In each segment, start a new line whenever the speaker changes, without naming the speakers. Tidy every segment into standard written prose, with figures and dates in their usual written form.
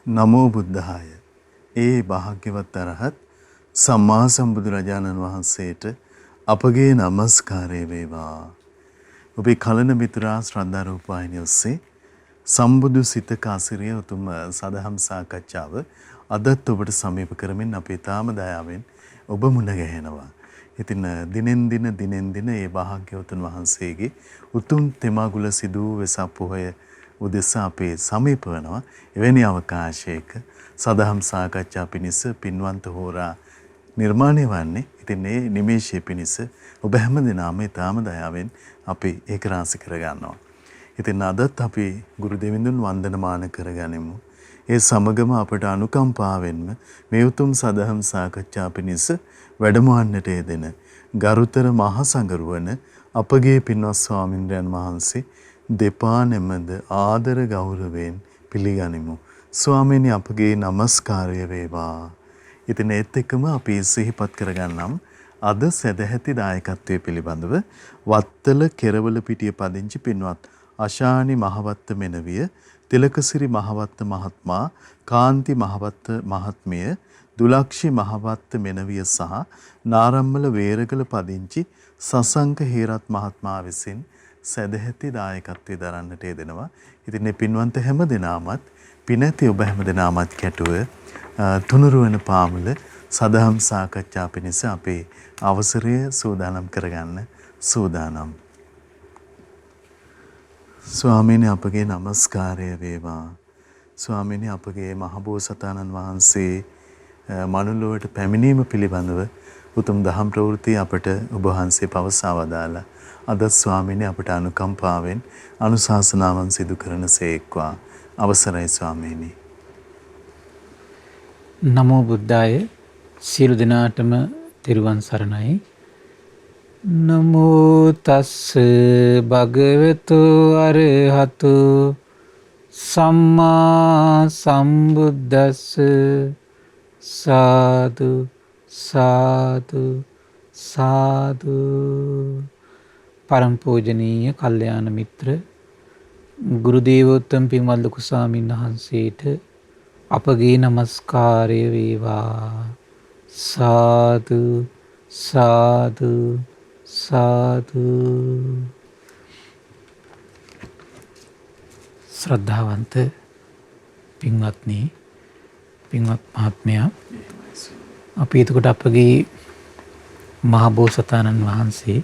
නමෝ බුද්ධාය. ඒ භාග්‍යවත් අරහත් සම්මා සම්බුදුරජාණන් වහන්සේට අපගේ নমස්කාරය වේවා. ඔබේ කලන මිතුරා ශ්‍රද්ධා රූපවාහිනිය ඔස්සේ සම්බුදු සිත කාසිරිය උතුම් සදහම් සාකච්ඡාව අදත් ඔබට සමීප කරමින් අපි තාම දයාවෙන් ඔබ මුණ ගැහෙනවා. ඉතින් දිනෙන් දින ඒ භාග්‍යවතුන් වහන්සේගේ උතුම් තෙමගුල සිදු වෙසක් පොහොය උදෙසා අපේ සමීප වෙනවා. එවැනි අවකාශයක සදහම් සාකච්ඡා පිණිස පින්වන්ත හෝරා නිර්මාණය වන්නේ. ඉතින් මේ නිමේෂයේ පිණිස ඔබ හැම දිනම ඊටාම දයාවෙන් අපි ඒක රාශි කරගන්නවා. ඉතින් අදත් අපි ගුරු දෙවිඳුන් වන්දනමාන කරගනිමු. ඒ සමගම අපට අනුකම්පාවෙන්ම මේ උතුම් සදහම් සාකච්ඡා පිණිස වැඩමවන්නට යෙදෙන ගරුතර මහ සංඝරුවන අපගේ පින්වත් ස්වාමින්ද්‍රයන් වහන්සේ දෙපා නැමද ආදර ගෞරවයෙන් පිළිගනිමු. ස්වාමීනි අපගේ নমස්කාරය වේවා. ඉතින් ඒත් එක්කම අපි සිහිපත් කරගන්නම් අද සදැහැති දායකත්වයේ පිළිබඳව වත්තල කෙරවල පිටිය පදිංචි පින්වත් අශානි මහවත්ත මෙනවිය, තිලකසිරි මහවත්ත මහත්මයා, කාන්ති මහවත්ත මහත්මිය, දුලක්ෂි මහවත්ත මෙනවිය සහ නාරම්මල වේරගල පදිංචි සසංක හේරත් මහත්මයා විසින් සදැහැති දායකත්වයේ දරන්නට යෙදෙනවා. ඉතින් මේ පින්වන්ත හැම දෙනාමත් පිනැති ඔබ හැම දෙනාමත් කැටුව තුනුරුවන පාමුල සදහම් සාකච්ඡා පිණිස අපේ අවසරය සූදානම් කරගන්න සූදානම්. ස්වාමීනි අපගේ নমස්කාරය වේවා. ස්වාමීනි අපගේ මහබෝසතාණන් වහන්සේ මනුලොවට පැමිණීම පිළිබඳව උතුම් දහම් ප්‍රවෘත්ති අපට ඔබ වහන්සේ පවසා වදාලා අද ස්වාමීනි අපට අනුකම්පාවෙන් අනුශාසනාවන් සිදු කරන සේක්වා. අවසරයි ස්වාමීනි.
නමෝ බුද්ධාය. සියලු දෙනාටම තෙරුවන් සරණයි. නමෝ තස්ස භගවතු අරහතු සම්මා සම්බුද්දස්ස සාදු සාදු සාදු. පරම පූජනීය කල්යාණ මිත්‍ර ගුරු දේවෝත්තම පින්වත් ලොකු ස්වාමීන් වහන්සේට අපගේ নমස්කාරය වේවා. සාදු සාදු සාදු. ශ්‍රද්ධාවන්ත පින්වත්නි, පින්වත් මහත්මයා, අපි එතකොට අපගේ මහබෝසතාණන් වහන්සේ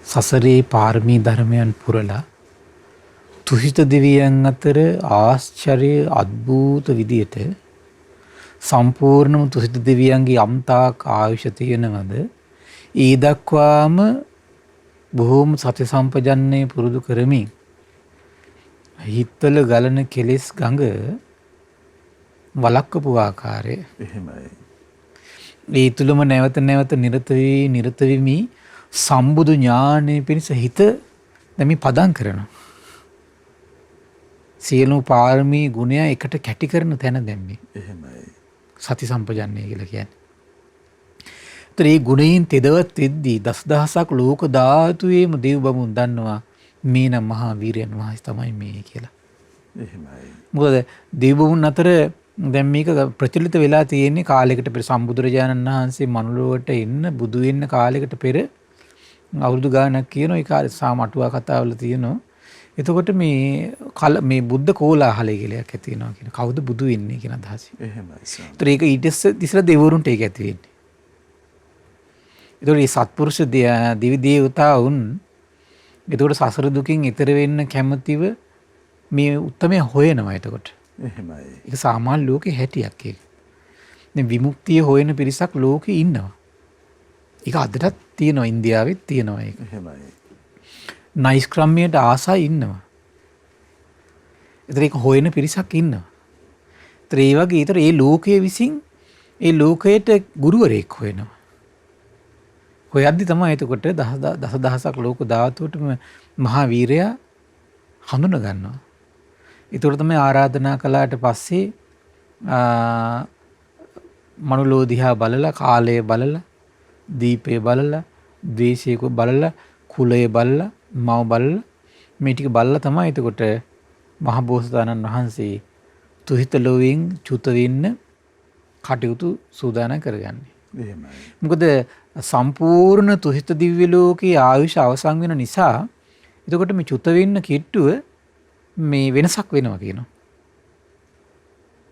සසරේ පාරමී ධර්මයන් පුරලා තුසිත දෙවියන් අතර ආශ්චර්ය අద్භූත විදියට සම්පූර්ණම තුසිත දෙවියන්ගේ යම්තාක් ආයුෂ තියෙනවද ඒ දක්වාම බොහෝම සති සම්පජන්ණය පුරුදු කරමින් හිත්වල ගලන කෙලෙස් ගඟ වළක්වපු ආකාරය
එහෙමයි.
ඒ තුළම නැවත නැවත නිරත වෙමි සම්බුදු ඥානය පිණිස හිත දැන් මේ පදම් කරනවා. සියලු පාරමී ගුණය එකට කැටි කරන තැන දැම්මේ.
එහෙමයි.
සති සම්පජන්ණය කියලා කියන්නේ. ඒතර මේ ගුණයෙන් තෙදවත් වෙද්දී දසදහසක් ලෝක ධාතුවේම දේව බමුන් දන්නවා මේ නම් මහා වීරයන් වහන්සේ තමයි මේ කියලා.
එහෙමයි.
මොකද දේව බමුන් අතර දැන් මේක ප්‍රචලිත වෙලා තියෙන්නේ කාලයකට පෙර සම්බුදුරජාණන් වහන්සේ මනුලොවට එන්න බුදු වෙන්න කාලයකට පෙර අවුරුදු ගාණක් කියනවා. ඒ කාලේ සාමටුවා කතාවල තියෙනවා. එතකොට මේ බුද්ධ කෝලාහලය කියලා එකක් ඇති වෙනවා කියන. කවුද බුදු වෙන්නේ කියන අදහස.
එහෙමයි.
ඒතර ඒක ඊට ඉස්සෙල්ලා දෙවිවරුන්ට ඒක ඇති වෙන්නේ. ඒතකොට මේ සත්පුරුෂ දිවි දේවතාවුන් ඒතකොට සසර දුකින් ඈතර වෙන්න කැමැතිව මේ උත්තරමය හොයනවා. එතකොට
එහෙමයි.
ඒක සාමාන්‍ය ලෝකේ හැටියක් ඒක. දැන් විමුක්තිය හොයන පිරිසක් ලෝකේ ඉන්නවා. ඒක අදටත් තියෙනවා, ඉන්දියාවෙත් තියෙනවා ඒක.
එහෙමයි.
නයිස්ක්‍රම්‍යයට ආසයි ඉන්නවා. ඒතර ඒක හොයන පිරිසක් ඉන්නවා. ඒතර ඒ වගේ ඒතර ඒ ලෝකයේ විසින් ඒ ලෝකයට ගුරුවරයෙක් හොයනවා. හොයද්දි තමයි එතකොට දසදහසක් ලෝක ධාතුවටම මහා වීරයා හඳුන ගන්නවා. ඒතර තමයි ආරාධනා කළාට පස්සේ මනුලෝ දිහා බලලා, කාලය බලලා, දීපය බලලා, ද්වේෂයක බලලා, කුලය බලලා, මව බලලා, මේ ටික බලලා තමයි එතකොට මහබෝසතාණන් වහන්සේ තුහිත ලෝවෙන් චුත වෙන්න කටයුතු සූදානම් කරගන්නේ.
එහෙමයි.
මොකද සම්පූර්ණ තුහිත දිව්‍ය ලෝකයේ ආයුෂ අවසන් වෙන නිසා එතකොට මේ චුත වෙන්න කිට්ටුව මේ වෙනසක් වෙනවා කියනවා.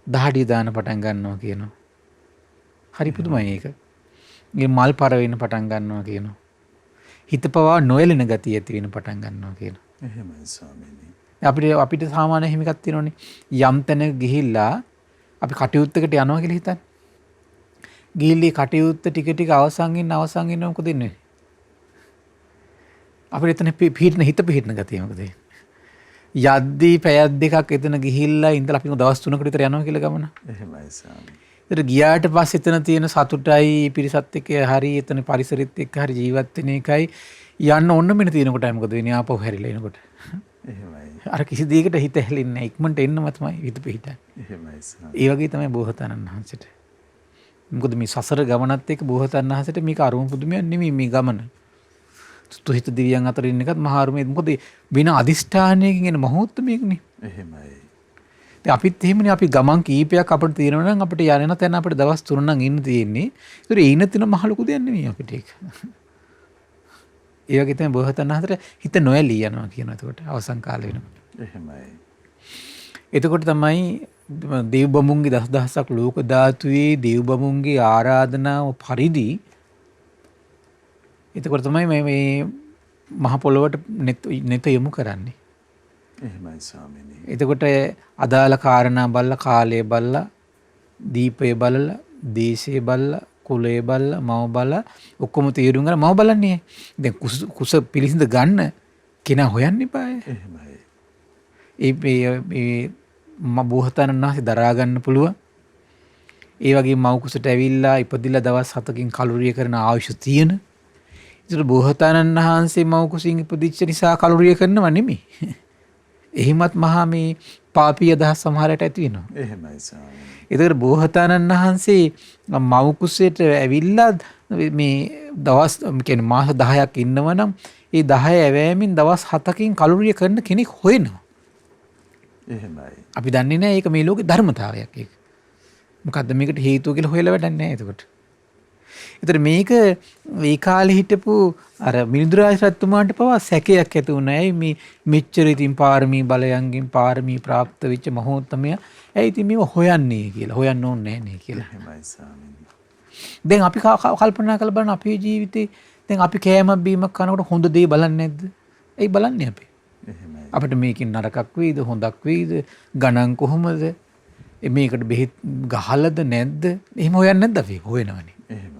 දහඩිය දාන පටන් ගන්නවා කියනවා. හරි පුදුමයි ඒක. මේ මල් පර වෙන්න පටන් ගන්නවා කියනවා. හිත පවා නොයලෙන ගතිය ඇති වෙන පටන් ගන්නවා කියනවා.
එහෙමයි ස්වාමීනි.
අපිට සාමාන්‍ය හිම එකක් තියෙනවනේ. යම් තැනක ගිහිල්ලා අපි කටයුත්තකට යනවා කියලා හිතන්න. ගිහිල්ලා කටයුත්ත ටික ටික අවසන් වෙන්න මොකද වෙන්නේ? අපිට එතන හිත පිහිටන ගතිය මොකද? යද්දී පැයක් දෙකක් එතන ගිහිල්ලා ඉඳලා අපි දවස් 3කට විතර යනවා කියලා ගමන.
එහෙමයි ස්වාමීනි.
ඒතර ගියාට පස්සේ එතන තියෙන සතුටයි පිරිසත් එක්ක හරි එතන පරිසරෙත් එක්ක හරි ජීවත් වෙන එකයි යන්න ඕන මෙන්න තියෙනකොට මොකද වෙන්නේ ආපහු හැරිලා එනකොට.
එහෙමයි.
අර කිසි දෙයකට හිත හැලෙන්නේ නැහැ. ඉක්මනට එන්නම තමයි හිත පිහිටන්නේ.
එහෙමයි ස්වාමීනි.
ඒ වගේ තමයි බෝසතාණන් වහන්සේට. මොකද මේ සසර ගමනත් එක්ක බෝසතාණන් වහන්සේට මේක අරුම පුදුමයක් නෙමෙයි මේ ගමන. තුහිත දිව්‍යයන් අතර ඉන්න එකත් මහා අරුමයි. මොකද වින අදිෂ්ඨානයකින් එන මහෝත්තමයක්නේ.
එහෙමයි.
අපිත් එහෙමනේ අපි ගමන් කීපයක් අපිට තියෙනවා නම් අපිට යන්න තැන අපිට දවස් 3 නම් ඉන්න තියෙන්නේ. ඒතර ඒ ඉන්න තියෙන මහ ලොකු දෙයක් නෙමෙයි අපිට ඒක. ඒ වගේ තමයි බෝසතාණන් වහන්සේට හිත නොඇලී යනවා කියනවා එතකොට අවසන් කාලේ වෙනකොට.
එහෙමයි.
එතකොට තමයි දේව බඹුන්ගේ දසදහසක් ලෝක ධාතුවේ දේව බඹුන්ගේ ආරාධනාව පරිදි එතකොට තමයි මේ මහ පොළොවට නෙත යොමු කරන්නේ.
එහෙමයි ස්වාමීනි.
එතකොට අදාළ කාරණා බලලා කාලය බලලා දීපය බලලා දේශය බලලා කුලය බලලා මව බලලා ඔක්කොම තීරුම් ගන්න මව බලන්නේ. දැන් කුස පිළිසිඳ ගන්න කෙනා හොයන්න එපා.
එහෙමයි.
ඒ බෝසතාණන් වහන්සේ දරා ගන්න පුළුවන්. ඒ වගේ මව කුසට ඇවිල්ලා ඉපදිලා දවස් 7කින් කලුරිය කරන ආයුෂ තියෙන. ඒතර බෝසතාණන් වහන්සේ මව කුසින් ඉපදිච්ච නිසා කලුරිය කරනව නෙමෙයි. එහිමත් මහා මේ පාපී අදහස් සමහරට ඇති වෙනවා.
එහෙමයි ස්වාමීනි.
ඒතර බෝසතාණන් වහන්සේ මව කුසයට ඇවිල්ලා මේ දවස් කියන්නේ මාස 10ක් ඉන්නවනම් ඒ 10 ඇවෑමෙන් දවස් 7කින් කලුරිය කරන කෙනෙක් හොයනවා.
එහෙමයි.
අපි දන්නේ නැහැ ඒක මේ ලෝකේ ධර්මතාවයක් ඒක. මොකද්ද මේකට හේතුව කියලා හොයලා වැඩක් නැහැ එතකොට. ඒතර මේක ඒ කාලේ හිටපු අර මිනිඳුරාජ රජතුමාට පවා සැකයක් ඇති වුණා. ඇයි මේ මෙච්චර ඉතින් පාරමී බලයන්ගෙන් පාරමී પ્રાપ્ત වෙච්ච මහෝත්තමයා ඇයි ඉතින් මේව හොයන්නේ කියලා. හොයන්න ඕනේ නැහැ නේ කියලා.
එහෙමයි ස්වාමීනි.
දැන් අපි කල්පනා කරලා බලන්න අපේ ජීවිතේ දැන් අපි කෑමක් බීමක් කනකොට හොඳ දේ බලන්නේ නැද්ද? ඇයි බලන්නේ අපි?
එහෙමයි.
අපිට මේකෙන් නරකක් වෙයිද හොඳක් වෙයිද ගණන් කොහොමද මේකට බෙහෙත් ගහලද නැද්ද? එහෙම හොයන්නේ නැද්ද අපි? හොයනවනේ.
එහෙමයි.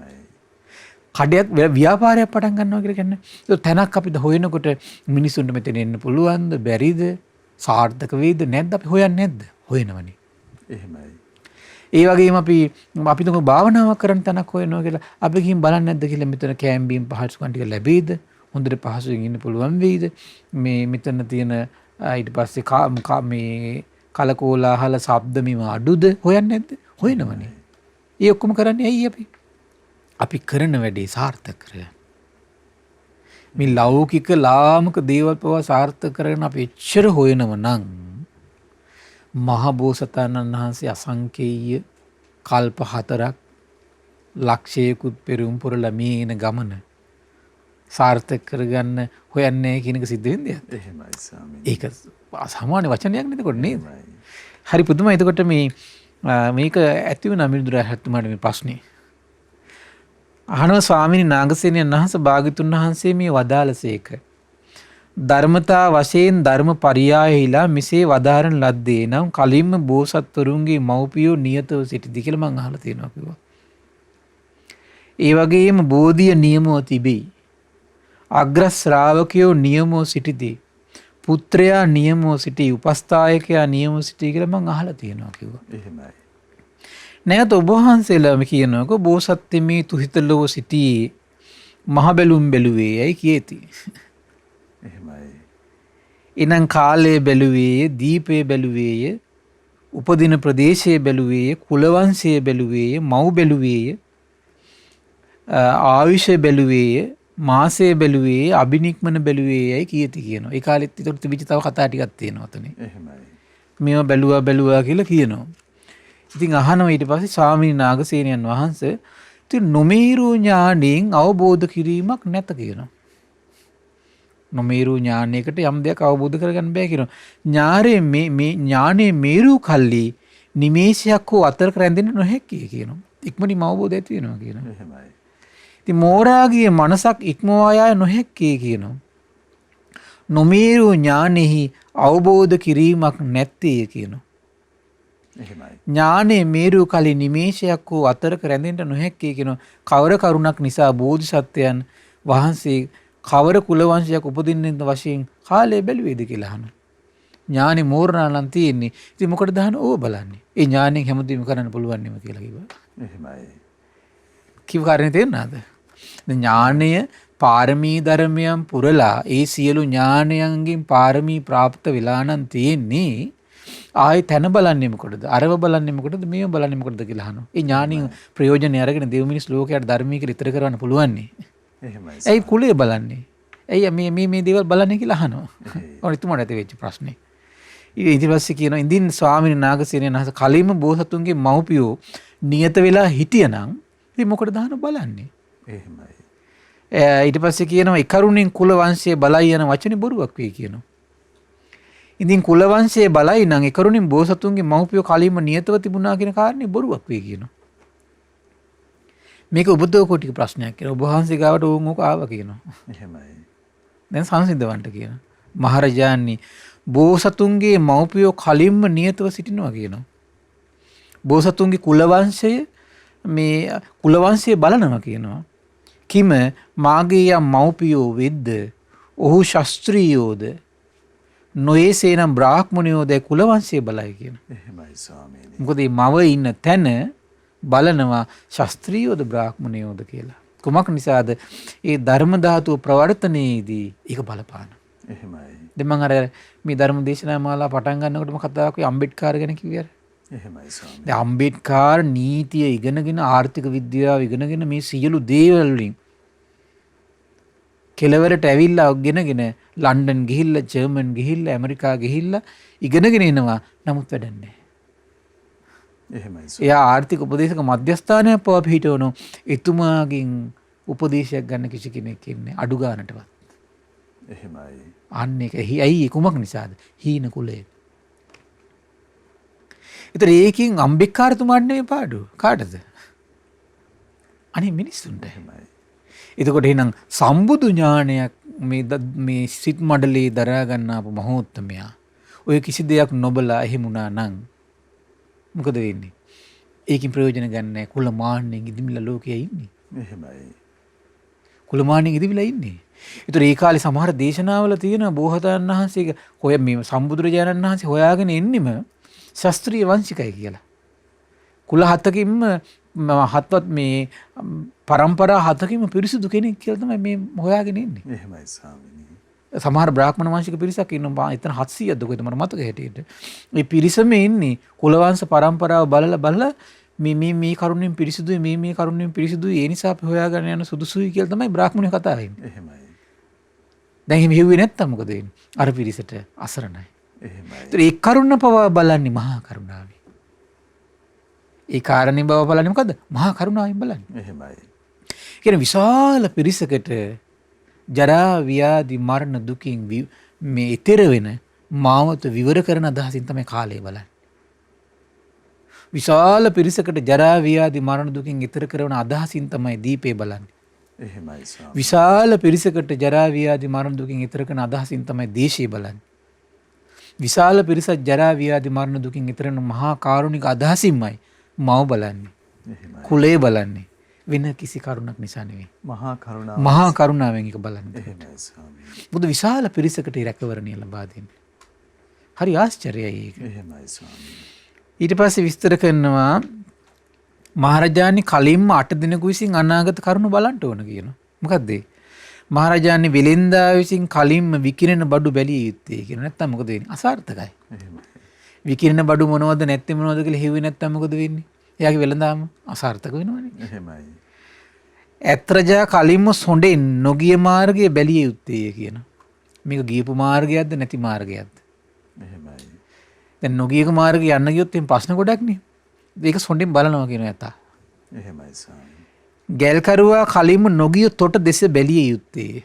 කඩයක් ව්‍යාපාරයක් පටන් ගන්නවා කියලා කියන්නේ. ඒක තැනක් අපිට හොයනකොට මිනිසුන්ට මෙතන එන්න පුළුවන්ද බැරිද? සාර්ථක වෙයිද නැද්ද අපි හොයන්නේ නැද්ද? හොයනවනේ.
එහෙමයි.
ඒ වගේම අපි තුමු භාවනාවක් කරන්න තැනක් හොයනවා කියලා අපි ගිහින් බලන්නේ නැද්ද කියලා මෙතන කෑම් බීම් පහසුකම් ටික ලැබෙයිද? හොඳට පහසුවෙන් ඉන්න පුළුවන් වෙයිද? මේ මෙතන තියෙන ඊට පස්සේ මේ කලකෝලාහල ශබ්ද මේව අඩුද? හොයන්නේ නැද්ද? හොයනවනේ. ඒ ඔක්කොම කරන්නේ ඇයි අපි? අපි කරන වැඩේ සාර්ථක කරගන්න. මේ ලෞකික ලාමක දේවල් පවා සාර්ථක කරගෙන අපි එච්චර හොයනව නම් මහ බෝසතාණන් වහන්සේ අසංකේය කල්ප 4ක් ලක්ෂයකුත් පෙරම් පුරලා මේ එන ගමන සාර්ථක කරගන්න හොයන්නේ කියන එක සිද්ධ වෙන්නේ.
එහෙමයි ස්වාමීනි.
ඒක සාමාන්‍ය වචනයක් නේද කොට නේද? හරි පුදුමයි. එතකොට මේක ඇති වෙන මිනිඳුරාජ රජතුමාට මේ ප්‍රශ්නේ අහනවා ස්වාමීනි නාගසේනයන් වහන්සේ භාග්‍යතුන් වහන්සේ මේ වදාළසේක. ධර්මතා වශයෙන් ධර්ම පරියායහිලා මෙසේ වදාරන ලද්දේ නම් කලින්ම බෝසත්වරුන්ගේ මව්පියෝ නියතව සිටිති කියලා මං අහලා තියෙනවා කිව්වා. ඒ වගේම බෝධිය නියමව තිබෙයි. අග්‍ර ශ්‍රාවකයෝ නියමව සිටිති. පුත්‍රයා නියමව සිටි. උපස්ථායකයා නියමව සිටි කියලා මං අහලා තියෙනවා කිව්වා.
එහෙමයි.
නැවත ඔබ වහන්සේලාම කියනවාකෝ බෝසත් මේ තුහිත ලොව සිටියේ මහ බැලුම් බැලුවේ යයි කියති.
එහෙමයි.
එනම් කාලයේ බැලුවේය, දීපේ බැලුවේය, උපදින ප්‍රදේශයේ බැලුවේය, කුලවංශයේ බැලුවේය, මව් බැලුවේය, ආයුෂය බැලුවේය, මාසයේ බැලුවේය, අබිනික්මන බැලුවේයයි කියති කියනවා. ඒ කාලෙත් ඒතර තිබිච්ච තව කතා ටිකක් තියෙනවා තනේ.
එහෙමයි.
මේව බැලුවා කියලා කියනවා. ඉතින් අහනවා ඊට පස්සේ ස්වාමීන් නාගසේනයන් වහන්සේ ඉතින් නොමේරු ඥාණයෙන් අවබෝධ කිරීමක් නැත කියනවා. නොමේරු ඥානයකට යම් දෙයක් අවබෝධ කරගන්න බෑ කියනවා. මේ ඥානේ මේරු කල්ලි නිමේෂයක් හෝ අතරක රැඳෙන්න නොහැකියි කියනවා. ඉක්මනින්ම අවබෝධය ඇති වෙනවා කියනවා.
එහෙමයි.
ඉතින් මෝරාගේ මනසක් ඉක්මවා යා නොහැකියි කියනවා. නොමේරු ඥානෙහි අවබෝධ කිරීමක් නැත්තේ කියනවා.
එහෙමයි.
ඥානේ මේරු කලි නිමේෂයක් හෝ අතරක රැඳෙන්න නොහැකියි කියනවා. කවර කරුණක් නිසා බෝධිසත්වයන් වහන්සේ කවර කුල වංශයක් උපදින්න වශයෙන් කාලය බැලුවේද කියලා අහනවා. ඥානෙ මෝරණා නම් තියෙන්නේ. ඉතින් මොකටද අහන ඕව බලන්නේ? ඒ ඥානෙන් හැමදේම කරන්න පුළුවන් නෙම කියලා කිව්වා.
එහෙමයි.
කිව් කාරණේ තේරුණාද? ඥානය පාරමී ධර්මයන් පුරලා ඒ සියලු ඥානයන්ගෙන් පාරමී ප්‍රාප්ත වෙලා නම් තියෙන්නේ. ආයි තන බලන්නේ මොකටද? අරව බලන්නේ මොකටද? මේව බලන්නේ මොකටද කියලා අහනවා. ඒ ඥානින් ප්‍රයෝජනය අරගෙන දෙව් මිනිස් ලෝකයට ධර්මීක ඉතර කරන්න පුළුවන් නේ.
එහෙමයි.
ඇයි කුලේ බලන්නේ? ඇයි මේ දේවල් බලන්නේ කියලා අහනවා. ඔය ඉතුමාට ඇති වෙච්ච ප්‍රශ්නේ. ඊට පස්සේ කියනවා ඉඳින් ස්වාමීන් නාගසේනයන් වහන්සේ කලින්ම බෝසතුන්ගේ මව්පියෝ නියත වෙලා හිටියනම් ඉතින් මොකටද අහන බලන්නේ?
එහෙමයි.
ඊට පස්සේ කියනවා එකරුණින් කුල වංශයේ බලයි යන වචනේ බොරුවක් වෙයි කියනවා. ඉතින් කුල වංශයේ බලයි නම් එකරුණින් බෝසතුන්ගේ මව්පියෝ කලින්ම නියතව තිබුණා කියන කාරණේ බොරුවක් වෙයි කියනවා. මේක උබදෝ කොටික ප්‍රශ්නයක් කියලා. ඔබ වහන්සේ ගාවට ඕක ආවා කියනවා.
එහෙමයි.
දැන් සංසිඳවන්ට කියනවා. මහරජාණනි බෝසතුන්ගේ මව්පියෝ කලින්ම නියතව සිටිනවා කියනවා. බෝසතුන්ගේ කුලවංශය මේ කුලවංශය බලනවා කියනවා. කිම මාගේ යම් මව්පියෝ වෙද්ද ඔහු ශාස්ත්‍රීයෝද නොයේසේනම් බ්‍රාහ්මණයෝද කුලවංශය බලයි කියනවා.
එහෙමයි ස්වාමීනි.
මොකද මේ මව ඉන්න තැන බලනවා ශාස්ත්‍රීයෝද බ්‍රාහ්මණයෝද කියලා. කුමක් නිසාද? ඒ ධර්ම ධාතුව ප්‍රවර්තනයේදී ඒක බලපාන.
එහෙමයි.
දැන් මම අර මේ ධර්ම දේශනා මාලා පටන් ගන්නකොටම කතා කරේ අම්බෙඩ්කර් ගැන කිව්වේ අර.
එහෙමයි ස්වාමීනි.
දැන් අම්බෙඩ්කර් නීතිය ඉගෙනගෙන ආර්ථික විද්‍යාව ඉගෙනගෙන මේ සියලු දේවල් වලින් කෙලවරට ඇවිල්ලා ගෙනගෙන ලන්ඩන් ගිහිල්ලා ජර්මන් ගිහිල්ලා ඇමරිකා ගිහිල්ලා ඉගෙනගෙන එනවා. නමුත් වැඩක් නැහැ.
එහෙමයි.
එයා ආර්ථික උපදේශක මධ්‍යස්ථානයක් පවා පිහිටවනවා. එතුමාගෙන් උපදේශයක් ගන්න කිසි කෙනෙක් ඉන්නේ අඩු ගානටවත්.
එහෙමයි.
අන්න ඒක ඇයි කුමක් නිසාද? හීන කුලය. ඒතර ඒකින් අම්බෙක්කාරතුමාට නෙවෙයි පාඩුව. කාටද? අනේ මිනිස්සුන්ට.
එහෙමයි.
එතකොට එහෙනම් සම්බුදු ඥානයක් මේ සිත් මඩලේ දරා ගන්නාපු මහෝත්තමයා ඔය කිසි දෙයක් නොබලා එහෙමුණා නම් මොකද වෙන්නේ? ඒකින් ප්‍රයෝජන ගන්න කුල මාන්නෙන් ඉදිමිලා ලෝකයේ ඉන්නේ.
එහෙමයි.
කුල මාන්නෙන් ඉදිමිලා ඉන්නේ. ඒතර ඒ කාලේ සමහර දේශනාවල තියෙන බෝසතාණන් වහන්සේගේ හොය මේ සම්බුදුරජාණන් වහන්සේ හොයාගෙන එන්නෙම ශාස්ත්‍රීය වංශිකයි කියලා. කුල හතකින්ම හත්වත් මේ පරම්පරා හතකින්ම පිරිසුදු කෙනෙක් කියලා තමයි මේ හොයාගෙන ඉන්නේ.
එහෙමයි ස්වාමීනි.
සමහර බ්‍රාහ්මණ වංශික පිරිසක් ඉන්නවා. එතන 700ක්ද කොහෙද මට මතක හැටියට. මේ පිරිසම ඉන්නේ කුලවංශ පරම්පරාව බලලා මේ කරුණෙන් පිරිසුදුයි මේ කරුණෙන් පිරිසුදුයි ඒ නිසා අපි හොයාගෙන යන සුදුසුයි කියලා තමයි බ්‍රාහ්මණයෝ කතා කරන්නේ.
එහෙමයි.
දැන් එහෙම හිව්වේ නැත්තම් මොකද වෙන්නේ? අර පිරිසට අසරණයි.
එහෙමයි.
ඒතර ඒ කරුණ පව බලන්නේ මහා කරුණාවෙන්. ඒ කාරණේ බව බලන්නේ මොකද්ද? මහා කරුණාවෙන් බලන්නේ.
එහෙමයි.
කියන විශාල පිරිසකට ජරා ව්‍යාධි මරණ දුකින් මේ ඊතර වෙන මාවත විවර කරන අදහසින් තමයි කාලය බලන්නේ. විශාල පිරිසකට ජරා ව්‍යාධි මරණ දුකින් ඊතර කරන අදහසින් තමයි දීපේ බලන්නේ.
එහෙමයි ස්වාමීනි.
විශාල පිරිසකට ජරා ව්‍යාධි මරණ දුකින් ඊතර කරන අදහසින් තමයි දේශය බලන්නේ. විශාල පිරිසක් ජරා ව්‍යාධි මරණ දුකින් ඊතර කරන මහා කාරුණික අදහසින්මයි මව බලන්නේ.
එහෙමයි.
කුලේ බලන්නේ. වෙන කිසි කරුණක් නිසා නෙවෙයි.
මහා කරුණාව.
මහා කරුණාවෙන් එක බලන්නේ.
එහෙමයි ස්වාමීනි.
බුදු විශාල පිරිසකට රැකවරණය ලබා දෙන්නේ. හරි ආශ්චර්යයි ඒක.
එහෙමයි ස්වාමීනි.
ඊට පස්සේ විස්තර කරනවා මහරජාණන් කලින්ම 8 දිනක විසින් අනාගත කරුණු බලන්න ඕන කියනවා. මොකද්ද ඒ? මහරජාණන් වෙලෙන්දා විසින් කලින්ම විකිරෙන බඩු බැලිය යුත්තේ කියනවා. නැත්තම් මොකද වෙන්නේ? අසාර්ථකයි.
එහෙමයි.
විකිරෙන බඩු මොනවද නැත්තේ මොනවද කියලා හෙව්වේ නැත්තම් මොකද වෙන්නේ? එයාගේ වෙලඳාම අසාර්ථක වෙනවනේ.
එහෙමයි.
ඇත්‍රජා කලින්ම සොඬෙන් නොගිය මාර්ගය බැලිය යුත්තේ කියනවා. මේක ගියපු මාර්ගයක්ද නැති මාර්ගයක්ද?
එහෙමයි.
දැන් නොගියක මාර්ගේ යන්න ගියොත් එම් ප්‍රශ්න ගොඩක් නේ. ඒක සොඬෙන් බලනවා කියන යතා.
එහෙමයි ස්වාමීනි.
ගැල්කරුවා කලින්ම නොගිය තොට දෙස බැලිය යුත්තේ.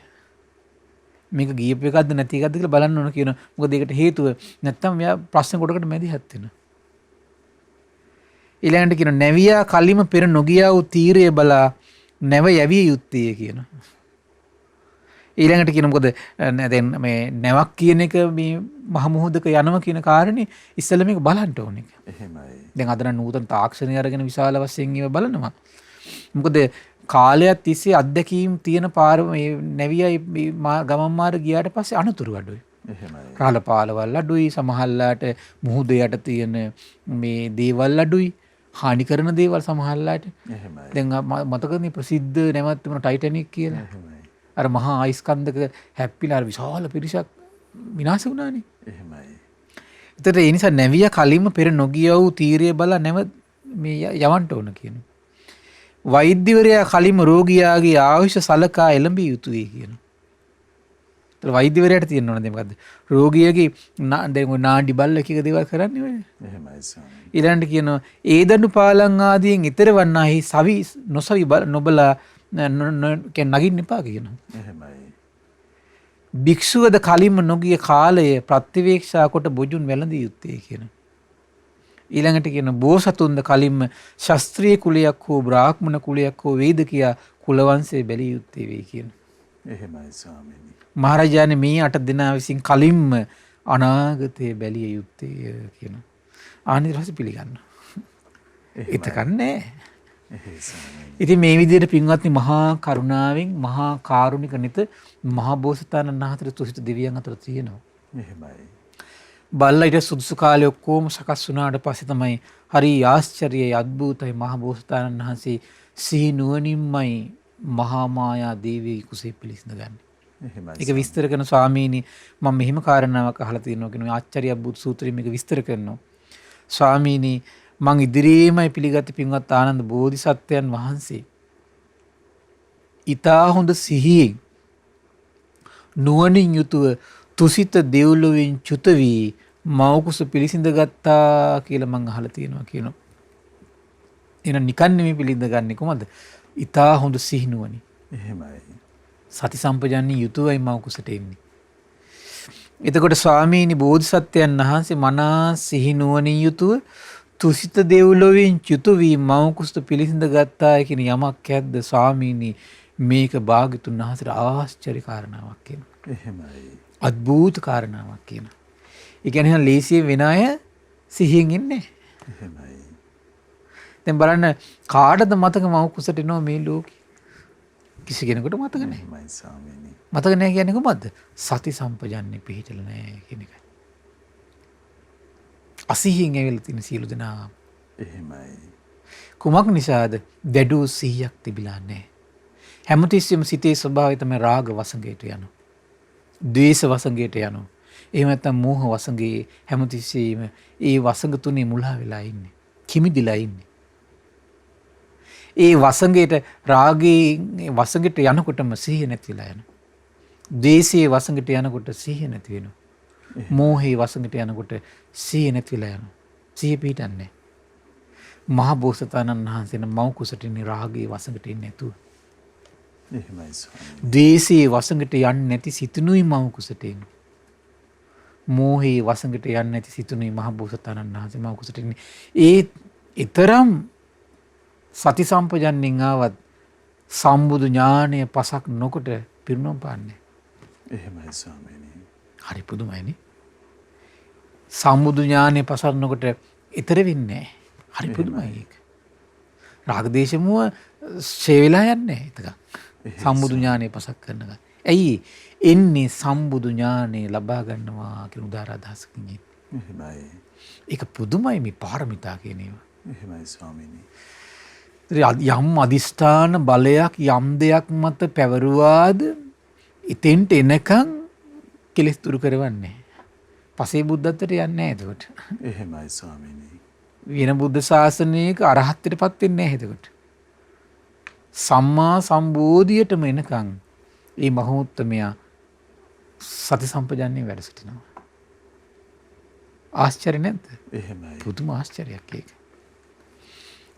මේක ගියපු එකක්ද නැති එකක්ද කියලා බලන්න ඕන කියන. මොකද ඒකට හේතුව නැත්තම් මෙයා ප්‍රශ්න ගොඩකට මැදිහත් වෙනවා. ඊළඟට කියන නැවියා කලින්ම පෙර නොගියා වූ තීරය බලා නැව යැවිය යුත්තේ කියනවා. ඊළඟට කියන මොකද දැන් මේ නැවක් කියන එක මේ මහ මුහුදක යනවා කියන කාරණේ ඉස්සෙල්ලා මේක බලන්න ඕන එක.
එහෙමයි.
දැන් අද නම් නූතන තාක්ෂණය අරගෙන විශාල වශයෙන් ඒව බලනවා. මොකද කාලයක් තිස්සේ අත්දැකීම් තියෙන පාර මේ නැවියයි ගමන් මාර්ග ගියාට පස්සේ අනතුරු අඩුයි.
එහෙමයි.
කාල පාලවල් අඩුයි, සමහරලාට මුහුද යට තියෙන මේ දේවල් අඩුයි, හානි කරන දේවල් සමහරලාට.
එහෙමයි.
දැන් මතකනේ ප්‍රසිද්ධ නැවත් තිබුණ ටයිටැනික් කියලා.
එහෙමයි.
අර මහා අයිස්කන්ධක හැප්පිලා අර විශාල පිරිසක් විනාශ වුණානේ.
එහෙමයි.
ඒතර ඒ නිසා නැවිය කලින්ම පෙර නොගිය වූ තීරය බලා නැව මේ යවන්න ඕන කියනවා. වෛද්‍යවරයා කලින්ම රෝගියාගේ ආයුෂ සලකා එළඹිය යුතුයි කියනවා. ඒතර වෛද්‍යවරයාට තියෙන්න ඕන දේ මොකද්ද? රෝගියාගේ දැන් නාඩි බල්ල එක දේවල් කරන්නේ ඔය.
එහෙමයි ස්වාමීනි.
ඊළඟට කියනවා ඒදණු පාලං ආදීන් ඊතර වන්නාහි සවි නොසවි නොබලා නගින්න එපා කියනවා.
එහෙමයි.
භික්ෂුවද කලින්ම නොගිය කාලය ප්‍රතිවේක්ෂා කොට බොජුන් වැළඳිය යුත්තේ කියන. ඊළඟට කියන බෝසතුන්ද කලින්ම ශාස්ත්‍රීය කුලයක් හෝ බ්‍රාහ්මණ කුලයක් හෝ වේදකියා කුලවංශය බැලිය යුත්තේ වේ කියන.
එහෙමයි ස්වාමීනි.
මහරජාණන් මේ 8 දෙනා විසින් කලින්ම අනාගතය බැලිය යුත්තේ කියන. ආනිරස පිළිගන්න. එතකන්නේ. ඉතින් මේ විදිහට පින්වත්නි මහා කරුණාවෙන් මහා කාරුණික නිත මහා බෝසතාණන් වහන්සේ තුසිත දෙවියන් අතර තියෙනවා.
එහෙමයි.
බල්ලා ඊට සුදුසු කාලේ ඔක්කොම සකස් වුණාට පස්සේ තමයි හරි ආශ්චර්යයි අద్භූතයි මහා බෝසතාණන් වහන්සේ සිහි නුවණින්මයි මහා මායා දේවිය කුසේ පිළිසිඳගන්නේ.
එහෙමයි.
ඒක විස්තර කරන ස්වාමීනි මම මෙහිම කාරණාවක් අහලා තියෙනවා කියන ආශ්චර්ය අද්භූත සූත්‍රයේ මේක විස්තර කරනවා. ස්වාමීනි මං ඉදිරියේමයි පිළිගත් පින්වත් ආනන්ද බෝධිසත්වයන් වහන්සේ ඊතා හොඳ සිහියෙන් නුවණින් යුතුව තුසිත දෙව්ලොවින් චුත වී මවකුස පිළිසිඳ ගත්තා කියලා මං අහලා තියෙනවා කියනවා. එහෙනම් නිකන් නෙමෙයි පිළිඳ ගන්නෙ කොහමද? ඊතා හොඳ සිහි නුවණින්.
එහෙමයි.
සති සම්පජාන්නේ යුතුවයි මවකුසට එන්නේ. එතකොට ස්වාමීනි බෝධිසත්වයන් වහන්සේ මනා සිහි නුවණින් යුතුව තුසිත දෙව්ලොවින් චුතු වී මවකුසට පිළිසිඳ ගත්තා කියන යමක් ඇද්ද ස්වාමීනි මේක භාග්‍යතුන් වහන්සේට ආශ්චර්ය කාරණාවක් කියනවා.
එහෙමයි.
අද්භූත කාරණාවක් කියනවා. ඒ කියන්නේ ලේසියෙන් වෙන අය සිහියෙන් ඉන්නේ.
එහෙමයි.
දැන් බලන්න කාටද මතක මවකුසට එනවා මේ ලෝකේ? කිසි කෙනෙකුට මතක නැහැ.
එහෙමයි ස්වාමීනි.
මතක නැහැ කියන්නේ කොහොමද? සති සම්පජන්නේ පිළිහිටලා නැහැ කියන එකයි. අසිහියෙන් ඇවිල්ලා තියෙන සියලු දෙනා.
එහෙමයි.
කුමක් නිසාද? වැඩූ සිහියක් තිබිලා නැහැ. හැමතිස්සෙම සිතේ ස්වභාවය තමයි රාග වසඟයට යනවා. ද්වේෂ වසඟයට යනවා. එහෙම නැත්නම් මෝහ වසඟේ හැමතිස්සෙම ඒ වසඟ තුනේ මුලා වෙලා ඉන්නේ. කිමිදිලා ඉන්නේ. ඒ වසඟයට රාගේ වසඟයට යනකොටම සිහිය නැති වෙලා යනවා. ද්වේෂයේ වසඟයට යනකොට සිහිය නැති වෙනවා. මෝහයේ වසඟයට යනකොට සිහිය නැති වෙලා යනවා. සිහිය පිහිටන්නේ. මහා බෝසතාණන් වහන්සේ නම් මව් කුසට ඉන්නේ රාගයේ වසඟයට ඉන්නේ නැතුව.
එහෙමයි ස්වාමීනි.
ද්වේෂයේ වසඟයට යන්නේ නැති සිතුනුයි මව් කුසට ඉන්නේ. මෝහයේ වසඟයට යන්නේ නැති සිතුනුයි මහා බෝසතාණන් වහන්සේ මව් කුසට ඉන්නේ. ඒ ඊතරම් සති සම්පජන්ණෙන් ආවත් සම්බුදු ඥානය පසක් නොකොට පිරුණම් පාන්නේ.
එහෙමයි ස්වාමීනි.
හරි පුදුමයිනේ. සම්බුදු ඥානය පසක් නොකොට ඊතර වෙන්නේ නැහැ. හරි පුදුමයි ඒක. රාග දේශ මොහ ෂේ වෙලා යන්නේ නැහැ එතක. සම්බුදු ඥානය පසක් කරනවා. ඇයි එන්නේ සම්බුදු ඥානය ලබා ගන්නවා කියන උදාර අදහසකින් එන්නේ.
එහෙමයි.
ඒක පුදුමයි මේ පාරමිතා කියන ඒවා.
එහෙමයි ස්වාමීනි.
යම් අදිෂ්ඨාන බලයක් යම් දෙයක් මත පැවරුවාද ඉතින්ට එනකන් කෙලෙස් දුරු කරවන්නේ. පසේ බුද්ධත්වයට යන්නේ නැහැ එතකොට.
එහෙමයි ස්වාමීනි.
වෙන බුද්ධ ශාසනයක අරහත්ත්වයටපත් වෙන්නේ නැහැ එතකොට. සම්මා සම්බෝධියටම එනකන් මේ මහෝත්තමයා සති සම්පජන්ණේ වැඩ සිටිනවා. ආශ්චර්ය නැද්ද?
එහෙමයි.
පුදුම ආශ්චර්යයක් ඒක.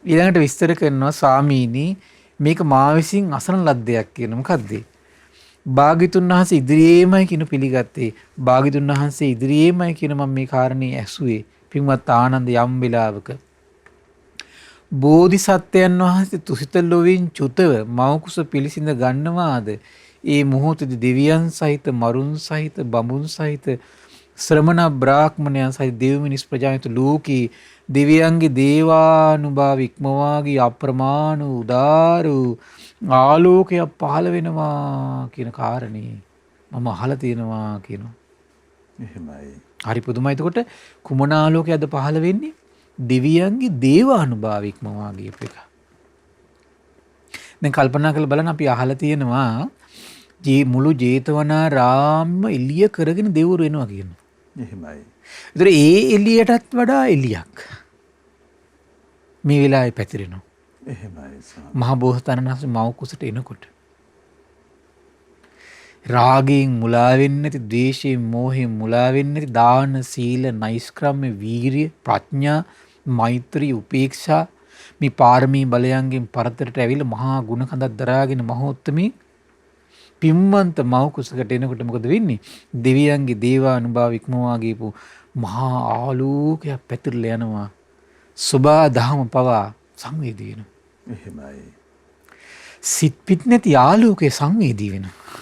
ඊළඟට විස්තර කරනවා ස්වාමීනි මේක මා විසින් අසන ලද්දයක් කියන මොකද්ද? භාග්‍යතුන් වහන්සේ ඉදිරියේමයි කියන පිළිගත්තේ. භාග්‍යතුන් වහන්සේ ඉදිරියේමයි කියන මම මේ කාරණේ ඇසුවේ. පින්වත් ආනන්ද යම් වෙලාවක බෝධිසත්වයන් වහන්සේ තුසිත ලොවින් චුතව මවකුස පිළිසිඳ ගන්නවාද? ඒ මොහොතේදී දෙවියන් සහිත මරුන් සහිත බඹුන් සහිත ශ්‍රමණ බ්‍රාහ්මණයන් සහිත දෙව් මිනිස් ප්‍රජායතු ලෝකී දෙවියන්ගේ දේවානුභාව ඉක්මවාගේ අප්‍රමාණ උදාර ආලෝකයක් පහළ වෙනවා කියන කාරණේ මම අහලා තියෙනවා කියනවා.
එහෙමයි.
හරි පුදුමයි. එතකොට කුමන ආලෝකයක්ද පහළ වෙන්නේ? දෙවියන්ගේ දේවානුභාව ඉක්මවාගේ එක. දැන් කල්පනා කරලා බලන්න අපි අහලා තියෙනවා මුළු ජේතවනාරාම එළිය කරගෙන දෙවරු එනවා කියනවා.
එහෙමයි.
ඒතර ඒ එළියටත් වඩා එළියක් මේ වෙලාවේ පැතිරෙනවා.
එහෙමයි.
මහා බෝසතාණන් වහන්සේ මව කුසට එනකොට රාගයෙන් මුලා වෙන්නේ නැති, ද්වේෂයෙන්, මෝහයෙන් මුලා වෙන්නේ නැති දාන, සීල, නෛෂ්ක්‍රම්‍ය, වීරිය, ප්‍රඥා, මෛත්‍රී, උපේක්ෂා මේ පාරමී බලයන්ගෙන් පරතරට ඇවිල්ලා මහා ගුණ කඳක් දරාගෙන මහෝත්තමී පිම්මන්ත මව කුසකට එනකොට මොකද වෙන්නේ? දෙවියන්ගේ දේවානුභාව ඉක්මවා ගියපු මහා ආලෝකයක් පැතිරලා යනවා. සබා දහම පවා සංවේදී වෙනවා.
එහෙමයි.
සිත් පිට නැති ආලෝකයේ සංවේදී වෙනවා.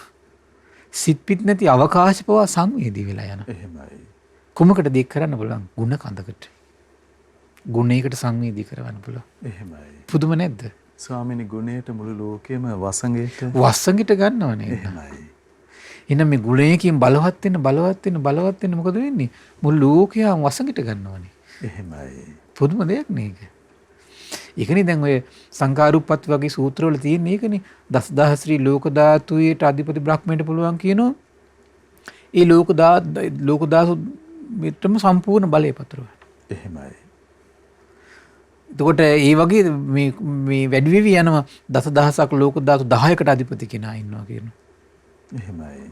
සිත් පිට නැති අවකාශ පවා සංවේදී වෙලා යනවා.
එහෙමයි.
කොමකටද ඒක කරන්න පුළුවන්? ගුණ කඳකට. ගුණයකට සංවේදී කරවන්න පුළුවන්.
එහෙමයි.
පුදුම නැද්ද?
ස්වාමිනී ගුණයට මුළු ලෝකෙම වසඟයට
ගන්නවනේ.
එහෙමයි.
එහෙනම් මේ ගුණයකින් බලවත් වෙන්න මොකද වෙන්නේ? මුළු ලෝකයම වසඟයට ගන්නවනේ.
එහෙමයි.
පුදුම දෙයක් නේද? ඒකනේ දැන් ඔය සංඛාරුප්පත් වගේ සූත්‍රවල තියෙන ඒකනේ දසදහස්‍රී ලෝක ධාතුයේට අධිපති බ්‍රහ්මයට පුළුවන් කියනවා. ඒ ලෝක ධාතු මෙතම සම්පූර්ණ බලය පතරව.
එහෙමයි.
එතකොට ඒ වගේ මේ වැඩි වෙවි යනවා දසදහසක් ලෝක ධාතු 10කට අධිපති කෙනා ඉන්නවා කියනවා.
එහෙමයි.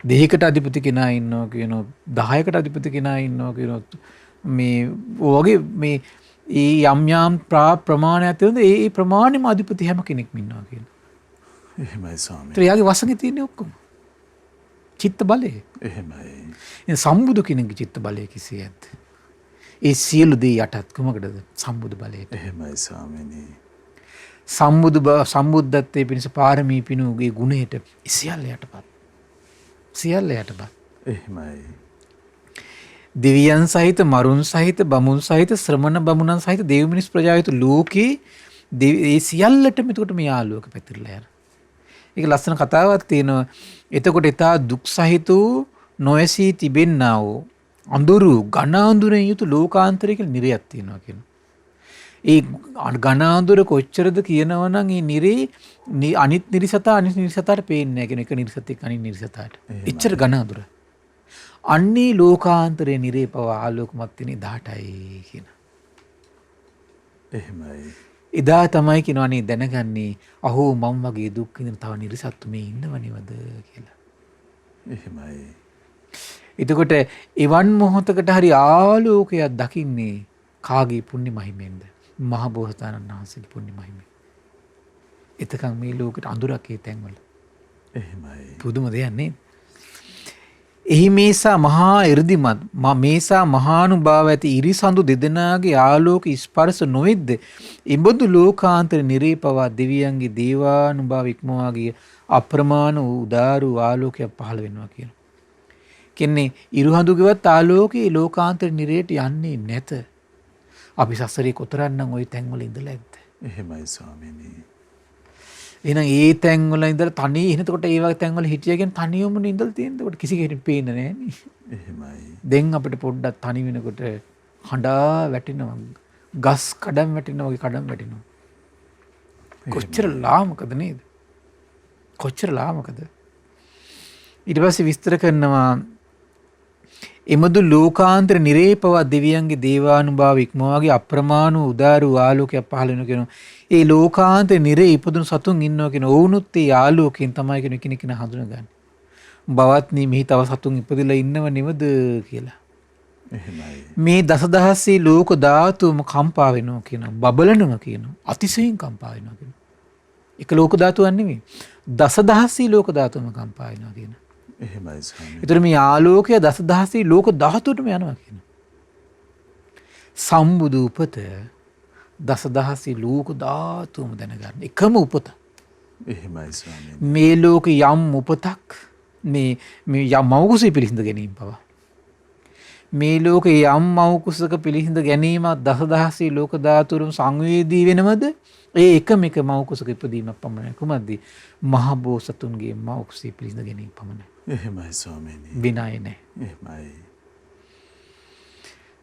දෙහිකට අධිපති කෙනා ඉන්නවා කියනවා. 10කට අධිපති කෙනා ඉන්නවා කියනවා. මේ වගේ මේ ඒ යම් ප්‍රමාණයක් තියෙනද ඒ ප්‍රමාණෙම අධිපති හැම කෙනෙක්ම ඉන්නවා කියනවා.
එහෙමයි ස්වාමී.
ඒත් යාගේ වසඟේ තියෙන්නේ ඔක්කොම චිත්ත බලය.
එහෙමයි.
ඒ සම්බුදු කෙනෙක්ගේ චිත්ත බලය කිසියක්ද? ඒ සියලු දේ යටත් කොමකටද? සම්බුදු බලයට.
එහෙමයි ස්වාමීනි.
සම්බුද්ධත්වයේ පිණිස පාරමී පිණුගේ ගුණයට සියල්ල යටපත්. සියල්ල යටපත්.
එහෙමයි.
දෙවියන් සහිත මරුන් සහිත බමුණු සහිත ශ්‍රමණ බමුණන් සහිත දේව මිනිස් ප්‍රජායතු ලෝකේ ඒ සියල්ලටම එතකොට මේ ආලෝක පැතිරලා යනවා. ඒක ලස්සන කතාවක් තියෙනවා. එතකොට ඊට දුක් සහිත නොයසී තිබෙන්නා වූ අඳුරු ඝන අඳුරෙන් යුතු ලෝකාන්තරයක නිරයක් තියෙනවා කියනවා. ඒ ඝන අඳුර කොච්චරද කියනවනම් ඒ නිරේ අනිත් නිරිසතාට පේන්නේ නැහැ කියන එක නිරිසතෙක් අනිත් නිරිසතාට. එච්චර ඝන අඳුර. අන්නේ ලෝකාන්තරයේ නිරේ පව ආලෝකමත් වෙන්නේ 18යි කියන.
එහෙමයි.
එදා තමයි කියනවනේ දැනගන්නේ අහෝ මම වගේ දුක් විඳින තව නිරිසත්තු මේ ඉන්නවනේවද කියලා.
එහෙමයි.
එතකොට එවන් මොහොතකට හරි ආලෝකයක් දකින්නේ කාගේ පුණ්‍ය මහිමෙන්ද? මහ බෝසතාණන් වහන්සේගේ පුණ්‍ය මහිමෙන්. එතකන් මේ ලෝකෙට අඳුරක් ඒ තැන්වල.
එහෙමයි.
පුදුම දෙයක් නේද? එහි මේසා මහා 이르දිමත් මේසා මහානුභාව ඇති ඉරිසඳු දෙදෙනාගේ ආලෝක ස්පර්ශ නොවෙද්ද එබඳු ලෝකාන්තර නිරේ පවා දෙවියන්ගේ දේවානුභාව ඉක්මවා ගිය අප්‍රමාණ වූ උදාර වූ ආලෝකයක් පහළ වෙනවා කියන. කියන්නේ ඉරුහඳුගේවත් ආලෝකේ ලෝකාන්තර නිරේට යන්නේ නැත. අපි සසරේ කොතරම්නම් ওই තැන්වල ඉඳලා ඇද්ද?
එහෙමයි ස්වාමීනි.
එහෙනම් ඒ තැන්වල ඉඳලා තනි එනකොට ඒ වගේ තැන්වල හිටියගෙන තනියමනේ ඉඳලා තියෙනකොට කිසි කෙනෙක් පේන්නේ නැහැ නේ.
එහෙමයි.
දැන් අපිට පොඩ්ඩක් තනි වෙනකොට හඬා වැටෙනවා. ගස් කඩම් වැටෙනවා වගේ කඩම් වැටෙනවා. කොච්චර ලාමකද නේද? කොච්චර ලාමකද? ඊට පස්සේ විස්තර කරනවා එමදු ලෝකාන්තර නිරේපව දෙවියන්ගේ දේවානුභාව ඉක්මවාගේ අප්‍රමාණ වූ උදාර වූ ආලෝකයක් පහළ වෙනවා කියනවා. ඒ ලෝකාන්තර නිරේ ඉපදුණු සතුන් ඉන්නවා කියන ඕනුත් ඒ ආලෝකයෙන් තමයි කියන කෙනෙක් හඳුනගන්නේ. බවත්නි මෙහි තව සතුන් ඉපදලා ඉන්නව නෙවද කියලා.
එහෙමයි.
මේ දසදහස්සේ ලෝක ධාතුවම කම්පා වෙනවා කියනවා. බබලනවා කියනවා. අතිශයින් කම්පා වෙනවා කියනවා. එක ලෝක ධාතුවක් නෙමෙයි. දසදහස්සේ ලෝක ධාතුවම කම්පා වෙනවා කියනවා.
එහෙමයි ස්වාමීනි.
ඒතර මේ ආලෝකය දසදහස්සේ ලෝක ධාතුවටම යනවා කියනවා. සම්බුදු උපත දසදහස්සේ ලෝක ධාතුවම දැනගන්න. එකම උපත.
එහෙමයි ස්වාමීනි.
මේ ලෝක යම් උපතක් මේ යම් මවකුසේ පිළිසිඳ ගැනීම පවා. මේ ලෝක යම් මවකුසක පිළිසිඳ ගැනීමත් දසදහස්සේ ලෝක ධාතුවම සංවේදී වෙනවද? ඒ එකම එක මවකුසක ඉපදීමක් පමණයි. කුමක්ද? මහ බෝසතුන්ගේ මවකුසේ පිළිසිඳ ගැනීම පමණයි.
එහෙමයි ස්වාමීනි.
විනය නැහැ.
එහෙමයි.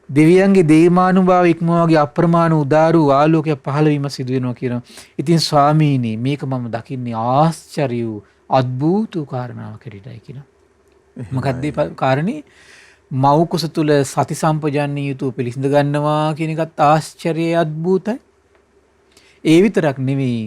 දෙවියන්ගේ දේමානුභාව ඉක්මවාගේ අප්‍රමාණ උදාරු ආලෝකයක් පහළ වීම සිදු වෙනවා කියනවා. ඉතින් ස්වාමීනි මේක මම දකින්නේ ආශ්චර්ය වූ අద్භූත කාරණාවක් හැටියටයි කියනවා. මොකක්ද මේ කාරණේ? මව් කුස තුල සති සම්පජාන්නේ යුතුව පිළිසිඳ ගන්නවා කියන එකත් ආශ්චර්යයි අద్භූතයි. ඒ විතරක් නෙවෙයි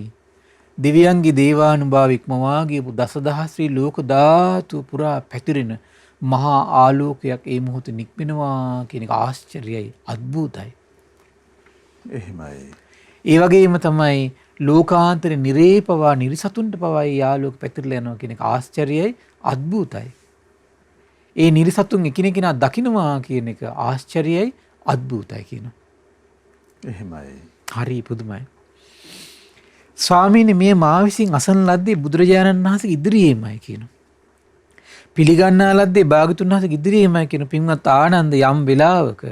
දෙවියන්ගේ දේවානුභාව ඉක්මවාගේ දසදහස්‍රී ලෝක ධාතු පුරා පැතිරෙන මහා ආලෝකයක් ඒ මොහොතේ නික්මෙනවා කියන එක ආශ්චර්යයි අద్භූතයි.
එහෙමයි.
ඒ වගේම තමයි ලෝකාන්තරේ නිරේපවා නිරිසතුන්ට පවා ඒ ආලෝක පැතිරලා යනවා කියන එක ආශ්චර්යයි අద్භූතයි. ඒ නිරිසතුන් එකිනෙකා දකින්නවා කියන එක ආශ්චර්යයි අద్භූතයි කියනවා.
එහෙමයි.
හරි පුදුමයි. ස්වාමීනි මේ මා විසින් අසන ලද්දේ බුදුරජාණන් වහන්සේ ඉදිරියේමයි කියනවා. පිළිගන්නා ලද්දේ භාගතුන් වහන්සේ ඉදිරියේමයි කියන පින්වත් ආනන්ද යම් වෙලාවක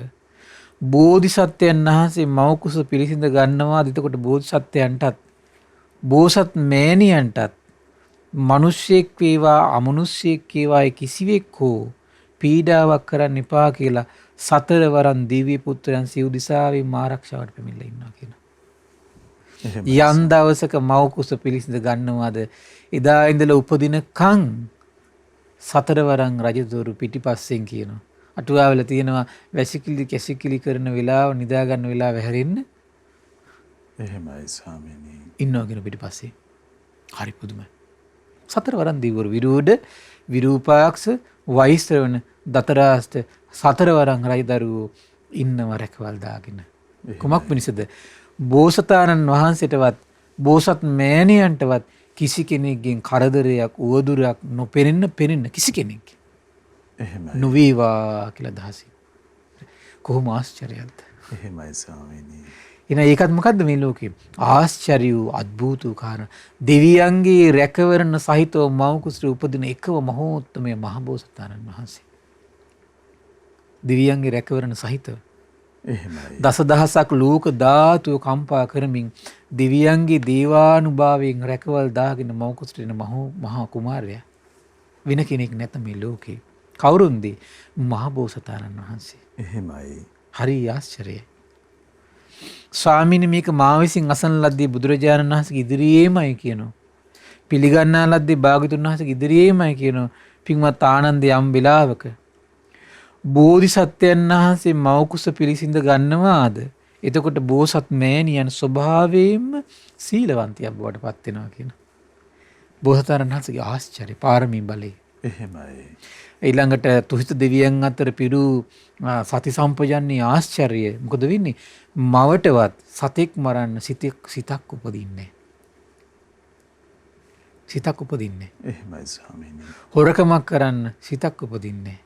බෝධිසත්වයන් වහන්සේ මව කුස පිළිසිඳ ගන්නවා. එතකොට බෝධිසත්වයන්ටත් බෝසත් මෑණියන්ටත් මිනිස්සෙක් වේවා අමනුෂ්‍යෙක් වේවා කිසිවෙක් හෝ පීඩාවක් කරන්න එපා කියලා සතරවරන් දිව්‍ය පුත්‍රයන් සිව් දිසාවෙන් ආරක්ෂාවට පැමිණලා ඉන්නවා කියනවා. යම් දවසක මව කුස පිළිසිඳ ගන්නවාද එදා ඉඳලා උපදිනකන් සතරවරන් රජතුරු පිටිපස්සෙන් කියනවා. අටුවාවල තියෙනවා වැසිකිලි කැසිකිලි කරන වෙලාව නිදා ගන්න වෙලාව හැරෙන්න.
එහෙමයි ස්වාමීනි.
ඉන්නවා කියන පිටිපස්සේ. හරි පුදුමයි. සතරවරන් දිව්වරු විරෝධ විරූපාක්ෂ වෛශ්‍රවණ දතරාෂ්ට සතරවරන් රජදරුවෝ ඉන්නව රැකවල් දාගෙන. කුමක් පිණිසද? බෝසතාණන් වහන්සේටවත් බෝසත් මෑණියන්ටවත් කිසි කෙනෙක්ගෙන් කරදරයක් උවදුරයක් නොපෙනෙන්න කිසි කෙනෙක්
එහෙමයි.
නොවේවා කියලා දහසින්. කොහොම ආශ්චර්යයක්ද?
එහෙමයි ස්වාමීනි.
එන ඒකත් මොකද්ද මේ ලෝකේ? ආශ්චර්ය වූ අద్භූත වූ කාරණා. දෙවියන්ගේ රැකවරණ සහිතව මව කුසට උපදින එකම මහෝත්තමය මහබෝසතාණන් වහන්සේ. දෙවියන්ගේ රැකවරණ සහිතව
එහෙමයි.
දසදහසක් ලෝක ධාතුව කම්පා කරමින් දෙවියන්ගේ දේවානුභාවයෙන් රැකවල් දාගෙන මව කුසට එන මහා කුමාරයා වෙන කෙනෙක් නැත මේ ලෝකේ. කවුරුන්ද? මහබෝසතාණන් වහන්සේ.
එහෙමයි.
හරි ආශ්චර්යයි. ස්වාමීනි මේක මා විසින් අසන ලද්දේ බුදුරජාණන් වහන්සේගේ ඉදිරියේමයි කියනවා. පිළිගන්නා ලද්දේ භාග්‍යතුන් වහන්සේගේ ඉදිරියේමයි කියනවා. පින්වත් ආනන්ද යම් වෙලාවක බෝධිසත්වයන් වහන්සේ මව කුස පිළිසිඳ ගන්නවාද? එතකොට බෝසත් මෑණියන් ස්වභාවයෙන්ම සීලවන්තියක් බවට පත් වෙනවා කියනවා. බෝසතාණන් වහන්සේගේ ආශ්චර්ය පාරමී බලය.
එහෙමයි.
ඊළඟට තුහිත දෙවියන් අතර පිරු සති සම්පජන්නේ ආශ්චර්යය. මොකද වෙන්නේ? මවටවත් සතෙක් මරන්න සිතක් උපදින්නේ. සිතක් උපදින්නේ.
එහෙමයි ස්වාමීනි.
හොරකමක් කරන්න සිතක් උපදින්නේ.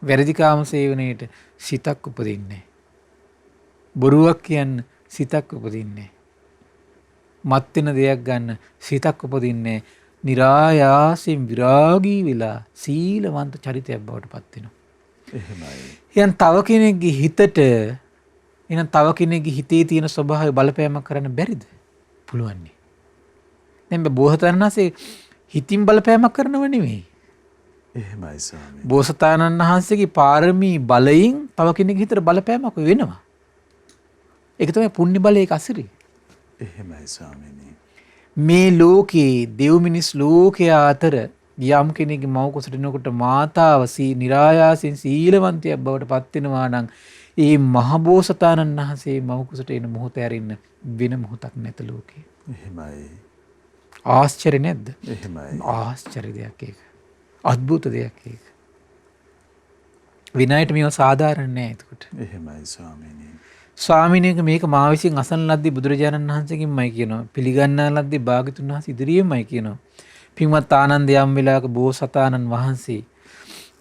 වැරදි කාම සේවනයේට සිතක් උපදින්නේ. බොරුවක් කියන්න සිතක් උපදින්නේ. මත් වෙන දෙයක් ගන්න සිතක් උපදින්නේ. නිරායාසයෙන් විරාගී වෙලා සීලවන්ත චරිතයක් බවට පත් වෙනවා.
එහෙමයි.
එහෙනම් තව කෙනෙක්ගේ හිතට එහෙනම් තව කෙනෙක්ගේ හිතේ තියෙන ස්වභාවය බලපෑමක් කරන්න බැරිද? පුළුවන් නේ. දැන් මේ බෝසතාණන් වහන්සේ හිතින් බලපෑමක් කරනව නෙමෙයි.
එහෙමයි ස්වාමීනි.
බෝසතාණන් වහන්සේගේ පාරමී බලයෙන් තව කෙනෙක්ගේ හිතට බලපෑමක් වෙනවා. ඒක තමයි පුණ්‍ය බලයේ අසිරිය.
එහෙමයි ස්වාමීනි.
මේ ලෝකේ දෙව් මිනිස් ලෝකයා අතර යම් කෙනෙක්ගේ මව කුසට එනකොට මාතාව නිරායාසයෙන් සීලවන්තයෙක් බවට පත් වෙනවා නම් ඒ මහබෝසතාණන් වහන්සේ මව කුසට එන මොහොත ඇරින්න වෙන මොහොතක් නැත ලෝකේ.
එහෙමයි.
ආශ්චර්ය නැද්ද?
එහෙමයි.
ආශ්චර්ය දෙයක් ඒක. අద్భుත දෙයක් ඒක. විනයට මේව සාධාරණ නෑ එතකොට.
එහෙමයි ස්වාමීනි.
ස්වාමිනේක මේක මා විසින් අසන ලද්දේ බුදුරජාණන් වහන්සේගෙන්මයි කියනවා. පිළිගන්නා ලද්දේ භාග්‍යතුන් වහන්සේ ඉදිරියෙන්මයි කියනවා. පින්වත් ආනන්ද යම් වෙලාවක බෝසතාණන් වහන්සේ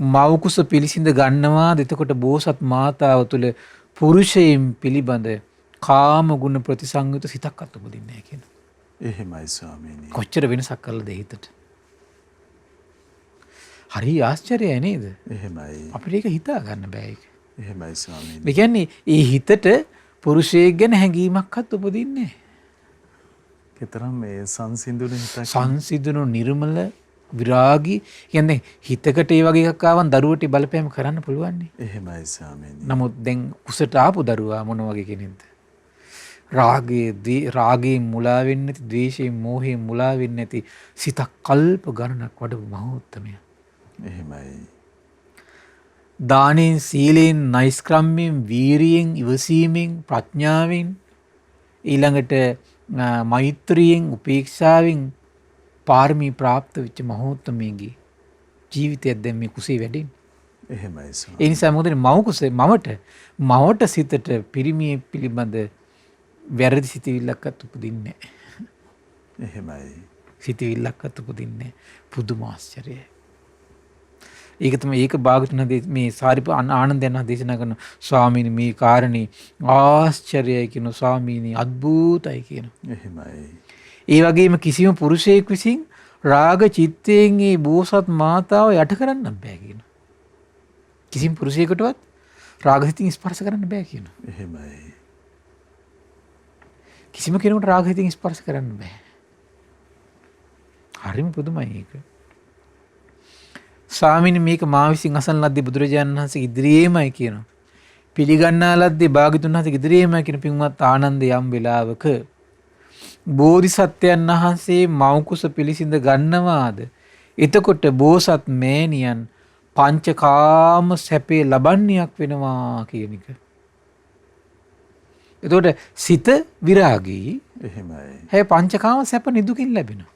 මව් කුස පිළිසිඳ ගන්නවාද එතකොට බෝසත් මාතාව තුළ පුරුෂයන් පිළිබඳ කාම ගුණ ප්‍රතිසංයුත සිතක් අත්උපදින්නේ නැහැ කියනවා.
එහෙමයි ස්වාමීනි.
කොච්චර වෙනසක් කළද හිතට. හරි ආශ්චර්යයි නේද?
එහෙමයි.
අපිට ඒක හිතා ගන්න බෑ ඒක.
එහෙමයි ස්වාමීනි.
ඒ කියන්නේ ඒ හිතට පුරුෂයෙක් ගැන හැඟීමක්වත් උපදින්නේ නැහැ.
කතරම් මේ සංසිඳුන හිතක්.
සංසිඳුණු නිර්මල විරාගී කියන්නේ හිතකට ඒ වගේ එකක් ආවන් දරුවට බලපෑම කරන්න පුළුවන් නේ.
එහෙමයි ස්වාමීනි.
නමුත් දැන් කුසට ආපු දරුවා මොන වගේ කෙනෙක්ද? රාගයෙන් මුලා වෙන්නේ නැති, ද්වේෂයෙන් මෝහයෙන් මුලා වෙන්නේ නැති සිතක් කල්ප ගණනක් වඩපු මහෝත්තමයා.
එහෙමයි.
දානෙන්, සීලෙන්, නෛෂ්ක්‍රම්‍යයෙන්, වීරියෙන්, ඉවසීමෙන්, ප්‍රඥාවෙන් ඊළඟට මෛත්‍රියෙන්, උපේක්ෂාවෙන් පාරමී ප්‍රාප්ත වෙච්ච මහෝත්තමයෙක්ගේ ජීවිතයක් දැන් මේ කුසේ වැඩෙන්නේ.
එහෙමයි ස්වාමීනි.
ඒ නිසා මොකද මව කුසේ මවට සිතට පිරිමිය පිළිබඳ වැරදි සිතවිල්ලක්වත් උපදින්නේ නැහැ.
එහෙමයි.
සිතවිල්ලක්වත් උපදින්නේ නැහැ. පුදුම ආශ්චර්යයි. ඒක තමයි ඒක භාගතුන මේ සාරිපුත්ත ආනන්දයන් දේශනා කරන ස්වාමීනි මේ කාරණේ ආශ්චර්යයි කියන ස්වාමීනි අద్භූතයි කියන.
එහෙමයි.
ඒ වගේම කිසිම පුරුෂයෙක් විසින් රාග චිත්තයෙන් මේ බෝසත් මාතාව යට කරන්න බෑ කියන. කිසිම පුරුෂයෙකුටවත් රාග සිතින් ස්පර්ශ කරන්න බෑ කියන.
එහෙමයි.
කිසිම කෙනෙකුට රාග සිතින් ස්පර්ශ කරන්න බෑ. හරිම පුදුමයි ඒක. ස්වාමීනි මේක මා විසින් අසන ලද්දේ බුදුරජාණන් වහන්සේ ඉදිරියේමයි කියනවා. පිළිගන්නා ලද්දේ භාග්‍යතුන් වහන්සේ ඉදිරියේමයි කියන පින්වත් ආනන්ද යම් වෙලාවක බෝධිසත්වයන් වහන්සේ මව් කුස පිළිසිඳ ගන්නවාද එතකොට බෝසත් මෑණියන් පංචකාම සැපේ ලබන්නියක් වෙනවා කියන එක. එතකොට සිත විරාගී.
එහෙමයි.
හැබැයි පංචකාම සැප නිදුකින් ලැබෙනවා.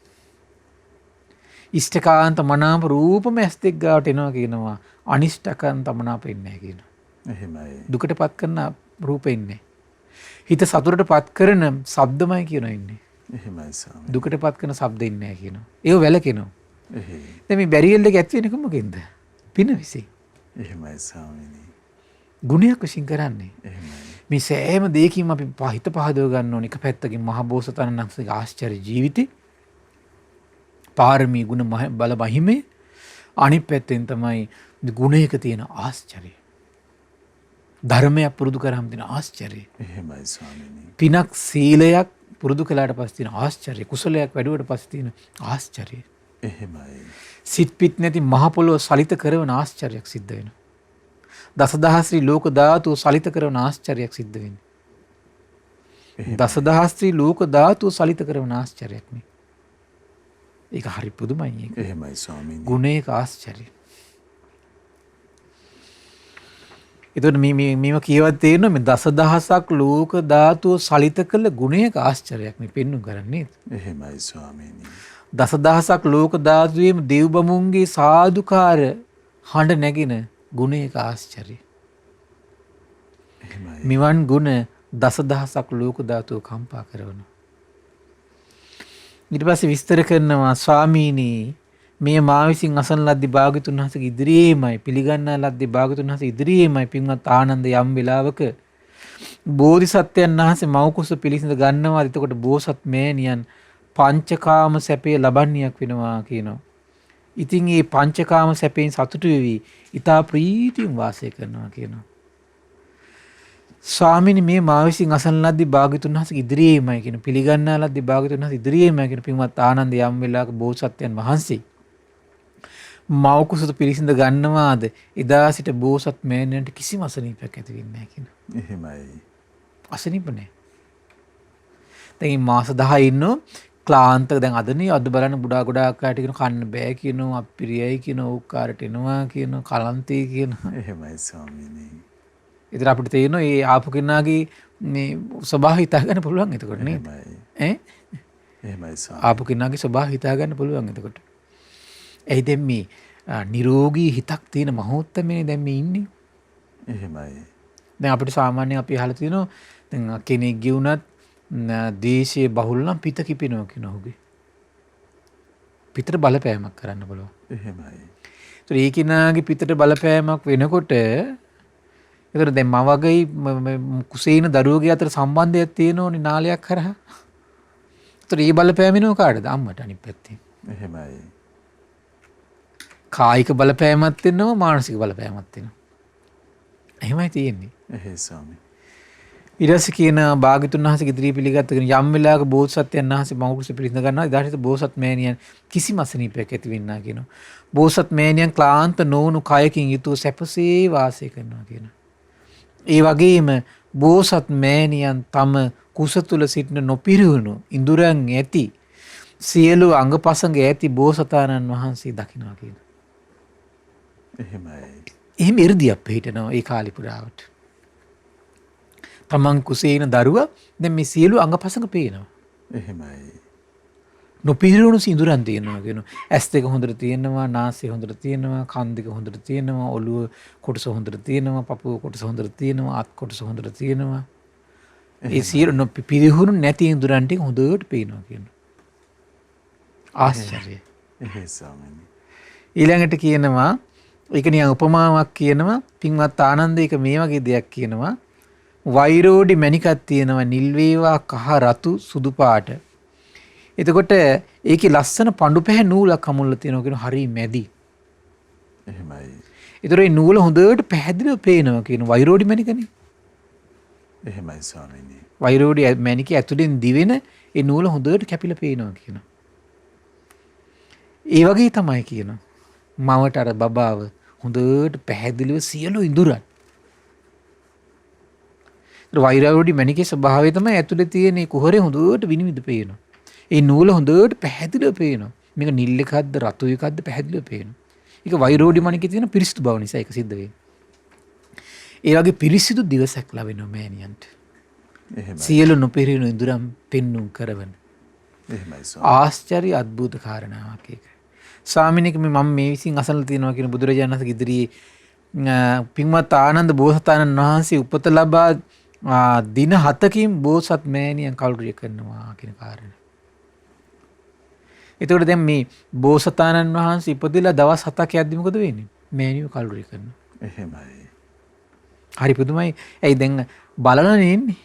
ඉෂ්ඨකාන්ත මනාප රූපම ඇස් දෙක ගාවට එනවා කියනවා. අනිෂ්ඨකාන්ත මනාප එන්නේ නැහැ කියනවා.
එහෙමයි.
දුකට පත් කරන රූප එන්නේ. හිත සතුටට පත් කරන ශබ්දමයි කියනවා ඉන්නේ.
එහෙමයි ස්වාමීනි.
දුකට පත් කරන ශබ්ද ඉන්නේ නැහැ කියනවා. ඒව වැළකෙනවා.
එහෙයි.
දැන් මේ බැරියල් එක ඇති වෙන්නේ කොහොමකින්ද? පින විසින්.
එහෙමයි ස්වාමීනි.
ගුණයක් විසින් කරන්නේ.
එහෙමයි.
මේ සෑම දෙයකින්ම අපි හිත පහදව ගන්න ඕනේ. එක පැත්තකින් මහ බෝසතාණන් වහන්සේගේ ආශ්චර්ය ජීවිතේ පාරමී ගුණ බල මහිමේ අනිත් පැත්තෙන් තමයි ගුණයක තියෙන ආශ්චර්යය. ධර්මයක් පුරුදු කරාම තියෙන ආශ්චර්යය.
එහෙමයි ස්වාමීනි.
පිනක් සීලයක් පුරුදු කළාට පස්සේ තියෙන ආශ්චර්යය. කුසලයක් වැඩුවට පස්සේ තියෙන ආශ්චර්යය.
එහෙමයි.
සිත් පිට නැති මහ පොළොව සලිත කරන ආශ්චර්යයක් සිද්ධ වෙනවා. දසදහස්‍රි ලෝක ධාතුව සලිත කරන ආශ්චර්යයක් සිද්ධ වෙනවා. දසදහස්රි ලෝක ධාතුව සලිත කරන ආශ්චර්යයක් නේ. ඒක හරි පුදුමයි ඒක.
එහෙමයි ස්වාමීනි.
ගුණයක ආශ්චර්යය. එතකොට මේව කියවත් තේරෙනවා මේ දසදහසක් ලෝක ධාතුව සලිත කළ ගුණයක ආශ්චර්යයක් මේ පෙන්වු කරන්නේ.
එහෙමයි ස්වාමීනි.
දසදහසක් ලෝක ධාතුවේම දෙව් බමුන්ගේ සාදුකාර හඬ නැගින ගුණයක ආශ්චර්යය.
එහෙමයි.
මෙවන් ගුණ දසදහසක් ලෝක ධාතුව කම්පා කරනවා. ඊට පස්සේ විස්තර කරනවා ස්වාමීනි මේ මා විසින් අසන ලද්දේ භාග්‍යතුන් වහන්සේගේ ඉදිරියේමයි පිළිගන්නා ලද්දේ භාග්‍යතුන් වහන්සේ ඉදිරියේමයි පින්වත් ආනන්ද යම් වෙලාවක බෝධිසත්වයන් වහන්සේ මව් කුස පිළිසිඳ ගන්නවා. එතකොට බෝසත් මෑණියන් පංචකාම සැපේ ලබන්නියක් වෙනවා කියනවා. ඉතින් මේ පංචකාම සැපෙන් සතුටු වෙවි ඊතා ප්‍රීතියෙන් වාසය කරනවා කියනවා. ස්වාමීනි මේ මා විසින් අසන ලද්දේ භාග්‍යතුන් වහන්සේගේ ඉදිරියේමයි කියන පිළිගන්නා ලද්දේ භාග්‍යතුන් වහන්සේ ඉදිරියේමයි කියන පින්වත් ආනන්ද යම් වෙලාවක බෝසත්යන් වහන්සේ මව් කුසට පිළිසිඳ ගන්නවාද එදා සිට බෝසත් මෑණියන්ට කිසිම අසනීපයක් ඇති වෙන්නේ නැහැ කියන.
එහෙමයි.
අසනීප නැහැ. දැන් මාස 10 ඉන්නෝ ක්ලාන්තක දැන් අදනේ අද බලන්න බුඩා ගොඩාක් අයට කියන කන්න බෑ කියනවා අප්පිරියයි කියනවා ඕකාරට එනවා කියනවා කලන්තේ කියනවා.
එහෙමයි ස්වාමීනි.
ඉතින් අපිට තේරෙනවා මේ ආපු කෙනාගේ මේ ස්වභාවය හිතා ගන්න පුළුවන් එතකොට නේද? ඈ?
එහෙමයි ස්වාමීනි.
ආපු කෙනාගේ ස්වභාවය හිතා ගන්න පුළුවන් එතකොට. එයි දැන් මේ නිරෝගී හිතක් තියෙන මහෝත්තමනේ දැන් මේ ඉන්නේ.
එහෙමයි.
දැන් අපිට සාමාන්‍යයෙන් අපි අහලා තියෙනවා දැන් කෙනෙක් ගියුණත් දේශයේ බහුල නම් පිට කිපෙනවා කියන ඔහුගේ. පිටට බලපෑමක් කරන්න බලව.
එහෙමයි.
ඒතර ඒ කෙනාගේ පිටට බලපෑමක් වෙනකොට ඒතර දැන් මවගේයි කුසේන දරුවගේ අතර සම්බන්ධයක් තියෙනෝනේ නාලයක් කරා. ඒතර ඒ බලපෑමිනෝ කාටද? අම්මට අනිත් පැත්තේ.
එහෙමයි.
කායික බලපෑමක් තියෙනවා මානසික බලපෑමක් තියෙනවා. එහෙමයි තියෙන්නේ.
එහෙයි ස්වාමී.
ඊට කියන භාග්‍යතුන් වහන්සේ ඉදිරියේ පිළිගත්තගෙන යම් වෙලාවක බෝසත්යන් වහන්සේ මවුකුස පිළිඳ ගන්නවා. ඊට බෝසත් මෑණියන් කිසිම අසනීපයක් ඇති වෙන්නේ නැහැ කියනවා. බෝසත් මෑණියන් ක්ලාන්ත නොවුණු කයකින් යුතුව සැපසේ වාසය කරනවා කියනවා. ඒ වගේම බෝසත් මෑණියන් තම කුස තුල සිටින නොපිරිහුණු ඉඳුරන් ඇති සියලු අංගපසංග ඇති බෝසතාණන් වහන්සේ දකිනවා කියනවා.
එහෙමයි.
එහෙම 이르දියක් පිටිනවා ඒ කාලි පුරාවට. තමන් කුසේන දරුවා දැන් මේ සියලු අංගපසංග පේනවා.
එහෙමයි.
නොපිරිහුණු සිඳුරන් තියෙනවා කියනවා. ඇස් දෙක හොඳට තියෙනවා, නාසය හොඳට තියෙනවා, කන් දෙක හොඳට තියෙනවා, ඔළුව කොටස හොඳට තියෙනවා, පපුව කොටස හොඳට තියෙනවා, අත් කොටස හොඳට තියෙනවා. ඒ සියලු නොපිරිහුණු නැති ඉඳුරන් ටික හොඳට පේනවා කියනවා. ආශ්චර්යයි.
එහෙයි ස්වාමීනි.
ඊළඟට කියනවා ඒක නිකන් උපමාවක් කියනවා පින්වත් ආනන්ද ඒක මේ වගේ දෙයක් කියනවා වෛරෝඩි මණිකක් තියෙනවා නිල් වේවා කහ රතු සුදු පාට. එතකොට ඒකේ ලස්සන පඳු පැහැ නූලක් අමුල්ලා තියෙනවා කියන හරි මැදි.
එහෙමයි.
ඒතර ඒ නූල හොඳට පැහැදිලිව පේනවා කියන වෛරෝඩි මණිකනේ.
එහෙමයි ස්වාමීනි.
වෛරෝඩි මණිකේ ඇතුලෙන් දිවෙන ඒ නූල හොඳට කැපිලා පේනවා කියනවා. ඒ වගේ තමයි කියනවා. මවට අර බබාව හොඳට පැහැදිලිව සියලු ඉඳුරන්. වෛරෝඩි මණිකේ ස්වභාවය තමයි ඇතුලේ තියෙන ඒ කුහරේ හොඳට විනිවිද පේනවා. ඒ නූල හොඳට පැහැදිලිව පේනවා. මේක නිල් එකක්ද රතු එකක්ද පැහැදිලිව පේනවා. ඒක වෛරෝඩි මණිකේ තියෙන පිරිසිදු බව නිසා ඒක සිද්ධ වෙන්නේ. ඒ වගේ පිරිසිදු දිවසක් ලැබෙනවා මෑණියන්ට.
එහෙමයි.
සියලු නොපිරිහුණු ඉඳුරන් පෙන්눔 කරවන.
එහෙමයි ස්වාමී.
ආශ්චර්ය අద్భుත කාරණාවක් ඒක. ස්වාමිනික මම මේ විසින් අසල තියෙනවා කියන බුදුරජාණන් වහන්සේ ඉදිරියේ පින්වත් ආනන්ද බෝසතාණන් වහන්සේ උපත ලබා දින 7කින් බෝසත් මෑණියන් කල්රිය කරනවා කියන කාරණය. එතකොට දැන් මේ බෝසතාණන් වහන්සේ ඉපදිලා දවස් 7ක් යද්දි මොකද වෙන්නේ? මෑණියෝ කල්රිය කරනවා.
එහෙමයි.
හරි පුදුමයි. ඇයි දැන් බලලානේ ඉන්නේ.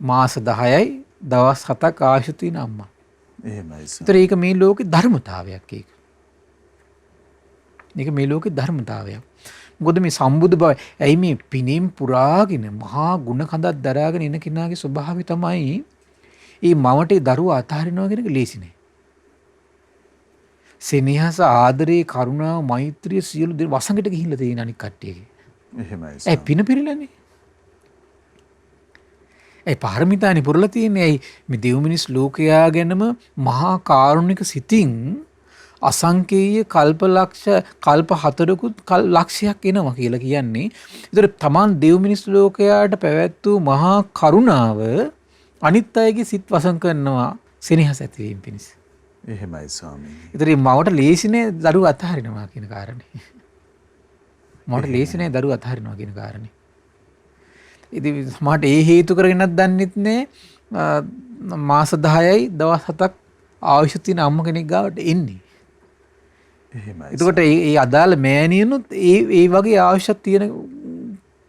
මාස 10යි දවස් 7ක් ආයුෂ තියෙන අම්මා.
එහෙමයි.
ඒතර ඒක මේ ලෝකේ ධර්මතාවයක් ඒක. මේක මේ ලෝකේ ධර්මතාවයක්. මොකද මේ සම්බුදු බව ඇයි මේ පිනින් පුරාගෙන මහා ගුණ කඳක් දරාගෙන ඉන කෙනාගේ ස්වභාවය තමයි මේ මවට දරුවා අතහරිනවා කියන එක ලේසි නෑ. සෙනෙහස ආදරේ කරුණාව මෛත්‍රිය සියලු දේ වසඟට ගිහිල්ලා තියෙන අනික් කට්ටියගේ.
එහෙමයි.
ඒ පින පිරෙලානේ. ඒ පාරමිතානි පුරලා තියෙන්නේ. ඇයි මේ දෙව් මිනිස් ලෝකයා ගැනම මහා කාරුණික සිතින් අසංකේය කල්ප 4කුත් ලක්ෂයක් එනවා කියලා කියන්නේ. ඒතර තමන් දෙව් මිනිස් ලෝකයාට පැවැත් වූ මහා කරුණාව අනිත් අයගේ සිත් වසන් කරනවා සෙනෙහස ඇතිවීම පිණිස.
එහෙමයි ස්වාමීනි.
ඒතර මේ මවට ලේසිනේ දරුවා අතහරිනවා කියන කාරණේ. මවට ලේසිනේ දරුවා අතහරිනවා කියන කාරණේ. ඉතින් මට ඒ හේතු කරගෙනත් දන්නෙත් නෑ මාස 10යි දවස් 7ක් ආයුෂ තියෙන අම්ම කෙනෙක් ගාවට එන්නේ.
එහෙමයි.
එතකොට ඒ අදාළ මෑණියනුත් ඒ වගේ ආයුෂක් තියෙන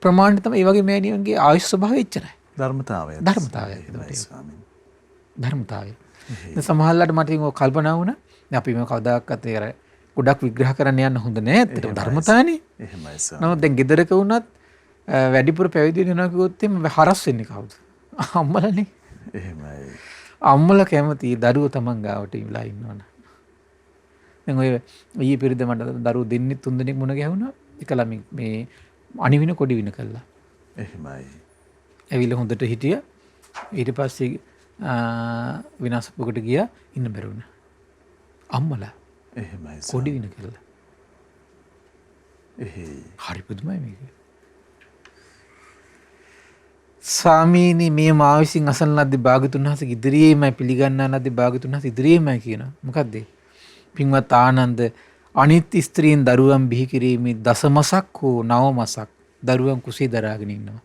ප්‍රමාණය තමයි ඒ වගේ මෑණියන්ගේ ආයුෂ ස්වභාවය එච්චරයි.
ධර්මතාවය.
ධර්මතාවය.
එහෙමයි ස්වාමීනි.
ධර්මතාවය. දැන් සමහරවිට මට ඒක කල්පනා වුණා. දැන් අපි මේ කවදාකවත් ඒ අර ගොඩක් විග්‍රහ කරන්න යන්න හොඳ නෑ. ඇත්තටම ධර්මතාවනේ.
එහෙමයි ස්වාමීනි.
නමුත් දැන් ගෙදරක වුණත් වැඩිපුර පැවිදි වෙනවා කිව්වොත් එimhe හරස් වෙන්නේ කවුද? අම්මලානේ.
එහෙමයි.
අම්මලා කැමති දරුවෝ තමන් ගාවට ඉවිලා ඉන්නවනේ. දැන් ඔය ඊයේ පෙරේද මට දරුවෝ දෙන්නෙක් තුන් දෙනෙක් මුණ ගැහුණා. එකලා මේ අනිවින කොඩි වින කළා.
එහෙමයි.
ඇවිල්ලා හොඳට හිටියා. ඊට පස්සේ විනාශපුවකට ගියා ඉන්න බැරි වුණා. අම්මලා
එහෙමයි.
කොඩි වින කළා.
එහෙයි.
හරි පුදුමයි මේක. ස්වාමීනි මේ මා විසින් අසන ලද්දේ භාග්‍යතුන් වහන්සේ ඉදිරියේමයි පිළිගන්නා ලද්දේ භාග්‍යතුන් වහන්සේ ඉදිරියේමයි කියනවා. මොකද්ද? පින්වත් ආනන්ද අනිත් ස්ත්‍රීන් දරුවන් බිහි කිරීමේ දසමසක් හෝ නවමසක් දරුවන් කුසේ දරාගෙන ඉන්නවා.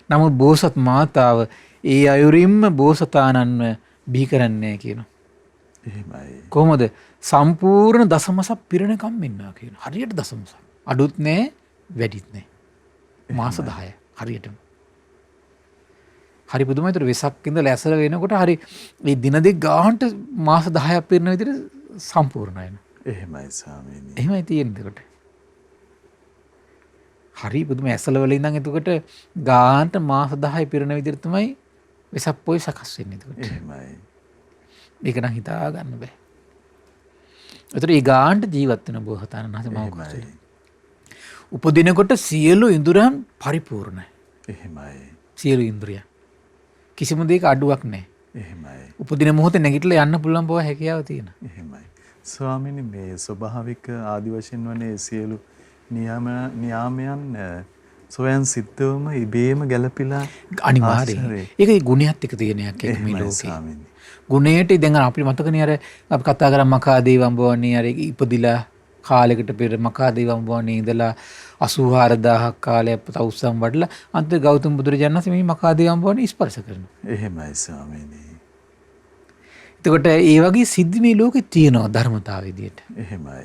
නමුත් බෝසත් මාතාව ඒ අයුරින්ම බෝසතාණන්ව බිහි කරන්නේ කියනවා.
එහෙමයි.
කොහොමද? සම්පූර්ණ දසමසක් පිරෙනකම් ඉන්නවා කියන. හරියට දසමසක්. අඩුත් නෑ වැඩිත් නෑ. මාස 10 හරියටම. හරි පුදුමයි. ඒතර වෙසක් ඉඳලා ඇසල වෙනකොට හරි මේ දින දෙක ගාහන්ට මාස 10ක් පිරෙන විදිහට සම්පූර්ණයි.
එහෙමයි ස්වාමීනි.
එහෙමයි තියෙන්නේ එතකොට. හරි පුදුම ඇසල වල ඉඳන් එතකොට ගාහන්ට මාස 10 පිරෙන විදිහට තමයි වෙසක් පොයි සකස් වෙන්නේ එතකොට.
එහෙමයි.
ඒක නම් හිතා ගන්න බෑ. ඒතර ඒ ගාහන්ට ජීවත් වෙන බෝසතාණන් වහන්සේ මම කොහොමද? උපදිනකොට සියලු ඉඳුරන් පරිපූර්ණයි.
එහෙමයි.
සියලු ඉන්ද්‍රියන්. කිසිම දෙයක අඩුවක් නැහැ.
එහෙමයි.
උපදින මොහොතේ නැගිටලා යන්න පුළුවන් බව හැකියාව තියෙනවා.
එහෙමයි. ස්වාමීනි මේ ස්වභාවික ආදි වශයෙන් වනේ සියලු නියාමයන් සොයන් සිද්ධවම ඉබේම ගැලපිලා
අනිවාර්යයෙන්. ඒක ගුණයත් එක්ක තියෙන එකක් මේ
එහෙමයි
ලෝකේ.
ස්වාමීනි.
ගුණයට දැන් අපිට මතකනේ අර අපි කතා කරා මකාදේව අම්බවන්නේ අර ඉපදිලා කාලයකට පෙර මකාදේව අම්බවන්නේ ඉඳලා 84000ක් කාලයක් තවුස්සම් වඩලා අන්තිම ගෞතම බුදුරජාණන් වහන්සේ මේ මකාදේව අම්බවන්නේ ස්පර්ශ කරනවා.
එහෙමයි ස්වාමීනි.
එතකොට ඒ වගේ සිද්ධි මේ ලෝකේ තියෙනවා ධර්මතාව විදියට.
එහෙමයි.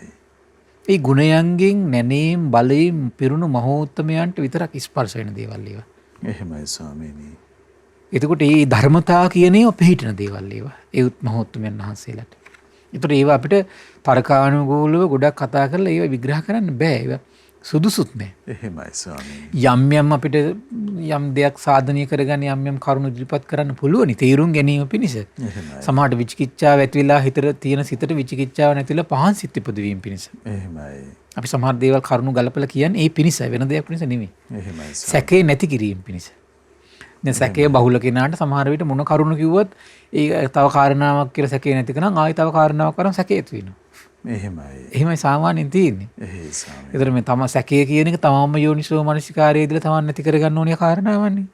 ඒ ගුණයන්ගෙන් නැනීම් බලයෙන් පිරුණු මහෝත්තමයන්ට විතරක් ස්පර්ශ වෙන දේවල් ඒවා.
එහෙමයි ස්වාමීනි.
එතකොට මේ ධර්මතා කියන ඒවා පිළිහිටන දේවල් ඒවා. ඒ මහෝත්තමයන් වහන්සේලාට. ඒතර ඒවා අපිට තර්කානුකූලව ගොඩක් කතා කරලා ඒවා විග්‍රහ කරන්න බෑ. ඒවා සුදුසුත් නෑ.
එහෙමයි ස්වාමීනි.
යම් අපිට යම් දෙයක් සාධනය කරගන්න යම් කරුණු ඉදිරිපත් කරන්න පුළුවනි තේරුම් ගැනීම පිණිස.
එහෙමයි.
සමහරට විචිකිච්ඡාව ඇති වෙලා හිතට තියෙන සිතට විචිකිච්ඡාව නැතිලා පහන් සිත් ඉපදවීම පිණිස.
එහෙමයි.
අපි සමහර දේවල් කරුණු ගලපලා කියන්නේ ඒ පිණිස වෙන දෙයක් පිණිස නෙමෙයි.
එහෙමයි.
සැකේ නැති කිරීම පිණිස. දැන් සැකේ බහුල කෙනාට සමහර විට මොන කරුණු කිව්වත් ඒ තව කාරණාවක් කියලා සැකේ නැති කෙනා ආයෙ තව කාරණාවක් කරන් සැකේ ඇති වෙනවා.
එහෙමයි.
එහෙමයි සාමාන්‍යයෙන් තියෙන්නේ.
එහෙයි ස්වාමීනි.
ඒතර මේ තම සැකේ කියන එක තමම යෝනිසෝ මනසිකාරයේ ඉදලා තමන් නැති කරගන්න ඕනේ කාරණාවන්නේ.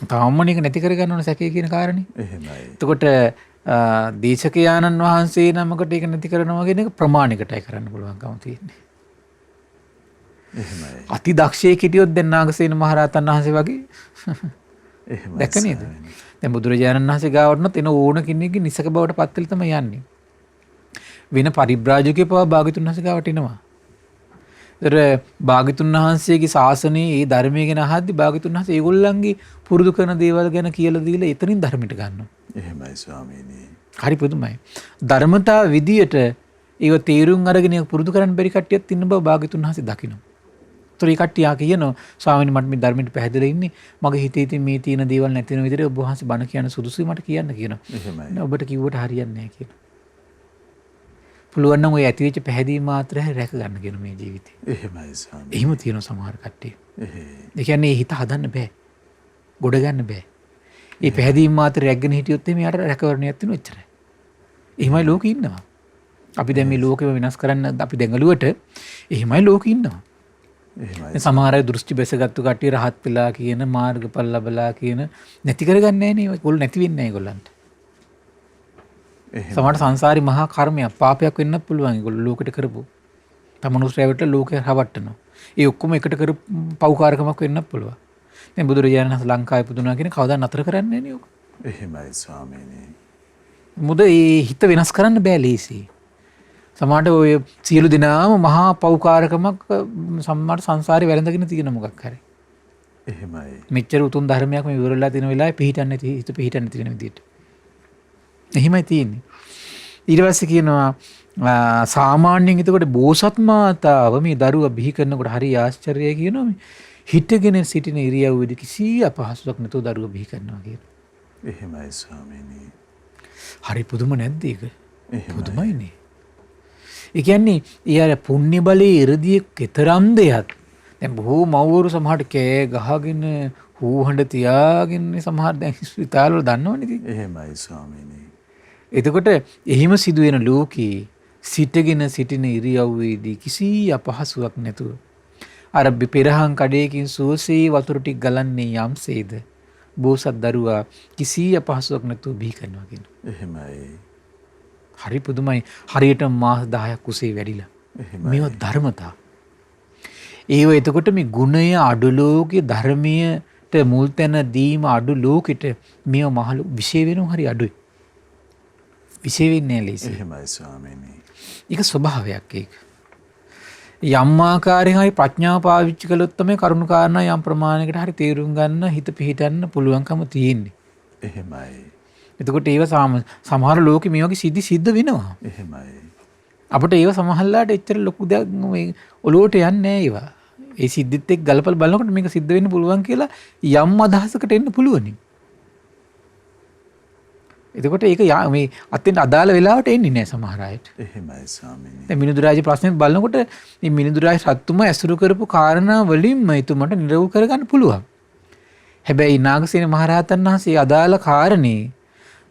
තමම මේක නැති කරගන්න ඕනේ සැකේ කියන කාරණේ.
එහෙමයි.
එතකොට දේශකයාණන් වහන්සේ නමකට ඒක නැති කරනවා කියන එක ප්‍රමාණිකටයි කරන්න පුළුවන්කම තියෙන්නේ.
එහෙමයි.
අති දක්ෂයෙක් හිටියොත් දැන් නාගසේන මහරහතන් වහන්සේ වගේ
එහෙමයි.
දැක්ක නේද? දැන් බුදුරජාණන් වහන්සේ ගාවටනොත් එන ඕන කෙනෙක්ගේ නිසක බවට පත් වෙලා තමයි යන්නේ. වෙන පරිබ්‍රාජකයෙක් පවා භාග්‍යතුන් වහන්සේ ගාවට එනවා. ඒතර භාග්‍යතුන් වහන්සේගේ ශාසනයේ ඒ ධර්මයේ ගැන අහද්දි භාග්‍යතුන් වහන්සේ ඒගොල්ලන්ගේ පුරුදු කරන දේවල් ගැන කියලා දීලා එතනින් ධර්මයට ගන්නවා.
එහෙමයි ස්වාමීනි.
හරි පුදුමයි. ධර්මතා විදියට ඒව තේරුම් අරගෙන ඒක පුරුදු කරන්න බැරි කට්ටියක් ඉන්න බව භාග්‍යතුන් වහන්සේ දකිනවා. ඒතර ඒ කට්ටිය කියනවා ස්වාමීනි මට මේ ධර්මයට පැහැදිලා ඉන්නේ මගේ හිතේ තියෙන මේ තියෙන දේවල් නැති වෙන විදිහට ඔබ වහන්සේ බණ කියන සුදුසුයි මට කියන්න කියනවා.
එහෙමයි.
ඔබට කිව්වට හරියන්නේ නැහැ කියනවා. පුළුවන් නම් ඔය ඇතිවෙච්ච පැහැදීම මාත්‍රය රැක ගන්න කියන මේ ජීවිතේ.
එහෙමයි ස්වාමීනි.
එහෙම තියෙන සමහර කට්ටිය.
එහෙයි.
ඒ කියන්නේ හිත හදන්න බෑ. ගොඩ ගන්න බෑ. මේ පැහැදීම මාත්‍රය රැගෙන හිටියොත් එයාට රැකවරණයක් තියෙනවා එච්චරයි. එහෙමයි ලෝකෙ ඉන්නවා. අපි දැන් මේ ලෝකෙම වෙනස් කරන්න අපි දැඟලුවට එහෙමයි ලෝකෙ ඉන්නවා.
එහෙමයි.
සමහර අය දෘෂ්ටි බැසගත්තු කට්ටිය රහත් වෙලා කියන මාර්ගඵල ලැබලා කියන නැති කරගන්නේ නැහැ නේ. ඒගොල්ලෝ නැති වෙන්නේ නැහැ ඒගොල්ලන්ට. සමහරට සංසාරේ මහා කර්මයක් පාපයක් වෙන්න පුළුවන් ඒගොල්ලෝ ලෝකෙට කරපු. තමනුස්සයවට ලෝකේ රවට්ටනවා. ඒ ඔක්කොම එකට කරපු පව්කාරකමක් වෙන්න පුළුවන්. දැන් බුදුරජාණන් වහන්සේ ලංකාවේ පුදුනා කියන කවදා නතර කරන්නේ නේ ඔක.
එහෙමයි ස්වාමීනි.
මුද ඒ හිත වෙනස් කරන්න බෑ ලේසි. සමහරට ඔය සියලු දෙනාම මහා පව්කාරකමක් සමහර සංසාරේ වැළඳගෙන තියෙන මොකක් හරි.
එහෙමයි.
මෙච්චර උතුම් ධර්මයක් මේ ඉවරලා තියෙන වෙලාවේ පිළිහිටන්නේ නැති හිත පිළිහිටන්නේ නැති වෙන විදියට. එහෙමයි තියෙන්නේ. ඊට පස්සේ කියනවා සාමාන්‍යයෙන් එතකොට බෝසත් මාතාව මේ දරුවා බිහි කරනකොට හරි ආශ්චර්යයි කියනවා මේ හිටගෙන සිටින ඉරියව්වේදී කිසි අපහසුයක් නැතුව දරුවා බිහි කරනවා කියනවා.
එහෙමයි ස්වාමීනි.
හරි පුදුම නැද්ද ඒක?
එහෙමයි.
පුදුමයිනේ. ඒ කියන්නේ ඊයර පුණ්‍ය බලයේ ඉරදී කතරම් දෙයක්. දැන් බොහෝ මව්වරු සමහරට කෑ ගහගෙන හූහඬ තියාගෙන සමහර දැන් ස්පිතාලවල දන්නවනේ ඉතින්.
එහෙමයි ස්වාමීනි.
එතකොට එහිම සිදුවෙන ලෝකේ සිටගෙන සිටින ඉරියව්වේදී කිසි අපහසුයක් නැතුව අර පෙරහන් කඩේකින් සුවසේ වතුර ටික ගලන්නේ යම්සේද බෝසත් දරුවා කිසි අපහසුයක් නැතුව බිහි කරනවා කියනවා.
එහෙමයි.
හරි පුදුමයි. හරියට මාස 10ක් කුසේ වැඩිලා. මේවා ධර්මතා. ඒව එතකොට මේ ගුණය අඩු ලෝකේ ධර්මයට මුල් තැන දීම අඩු ලෝකෙට මේව මහලු විශේෂ වෙනව හරි අඩුයි. විශේෂ වෙන්නේ නැහැ ලේසි.
එහෙමයි ස්වාමීනි.
ඒක ස්වභාවයක් ඒක. යම් ආකාරයෙන් හරි ප්‍රඥාව පාවිච්චි කළොත් තමයි කරුණු කාරණා යම් ප්‍රමාණයකට හරි තේරුම් ගන්න හිත පිහිටන්න පුළුවන්කම තියෙන්නේ.
එහෙමයි.
එතකොට ඒව සමහර ලෝකෙ මේ වගේ සිද්ධ වෙනවා.
එහෙමයි.
අපිට ඒව සමහරලාට එච්චර ලොකු දෙයක් මේ ඔලුවට යන්නේ නැහැ ඒවා. ඒ සිද්ධිත් එක්ක ගලපලා බලනකොට මේක සිද්ධ වෙන්න පුළුවන් කියලා යම් අදහසකට එන්න පුළුවනි. එතකොට ඒක මේ අතෙන් අදාළ වෙලාවට එන්නේ නැහැ සමහර අයට.
එහෙමයි ස්වාමීනි.
දැන් මිනිඳු රාජ ප්‍රශ්නෙත් බලනකොට මේ මිනිඳු රාජ සත්තුම ඇසුරු කරපු කාරණා වලින්ම එතුමට නිරවුල් කරගන්න පුළුවන්. හැබැයි නාගසේන මහරහතන් වහන්සේ අදාළ කාරණේ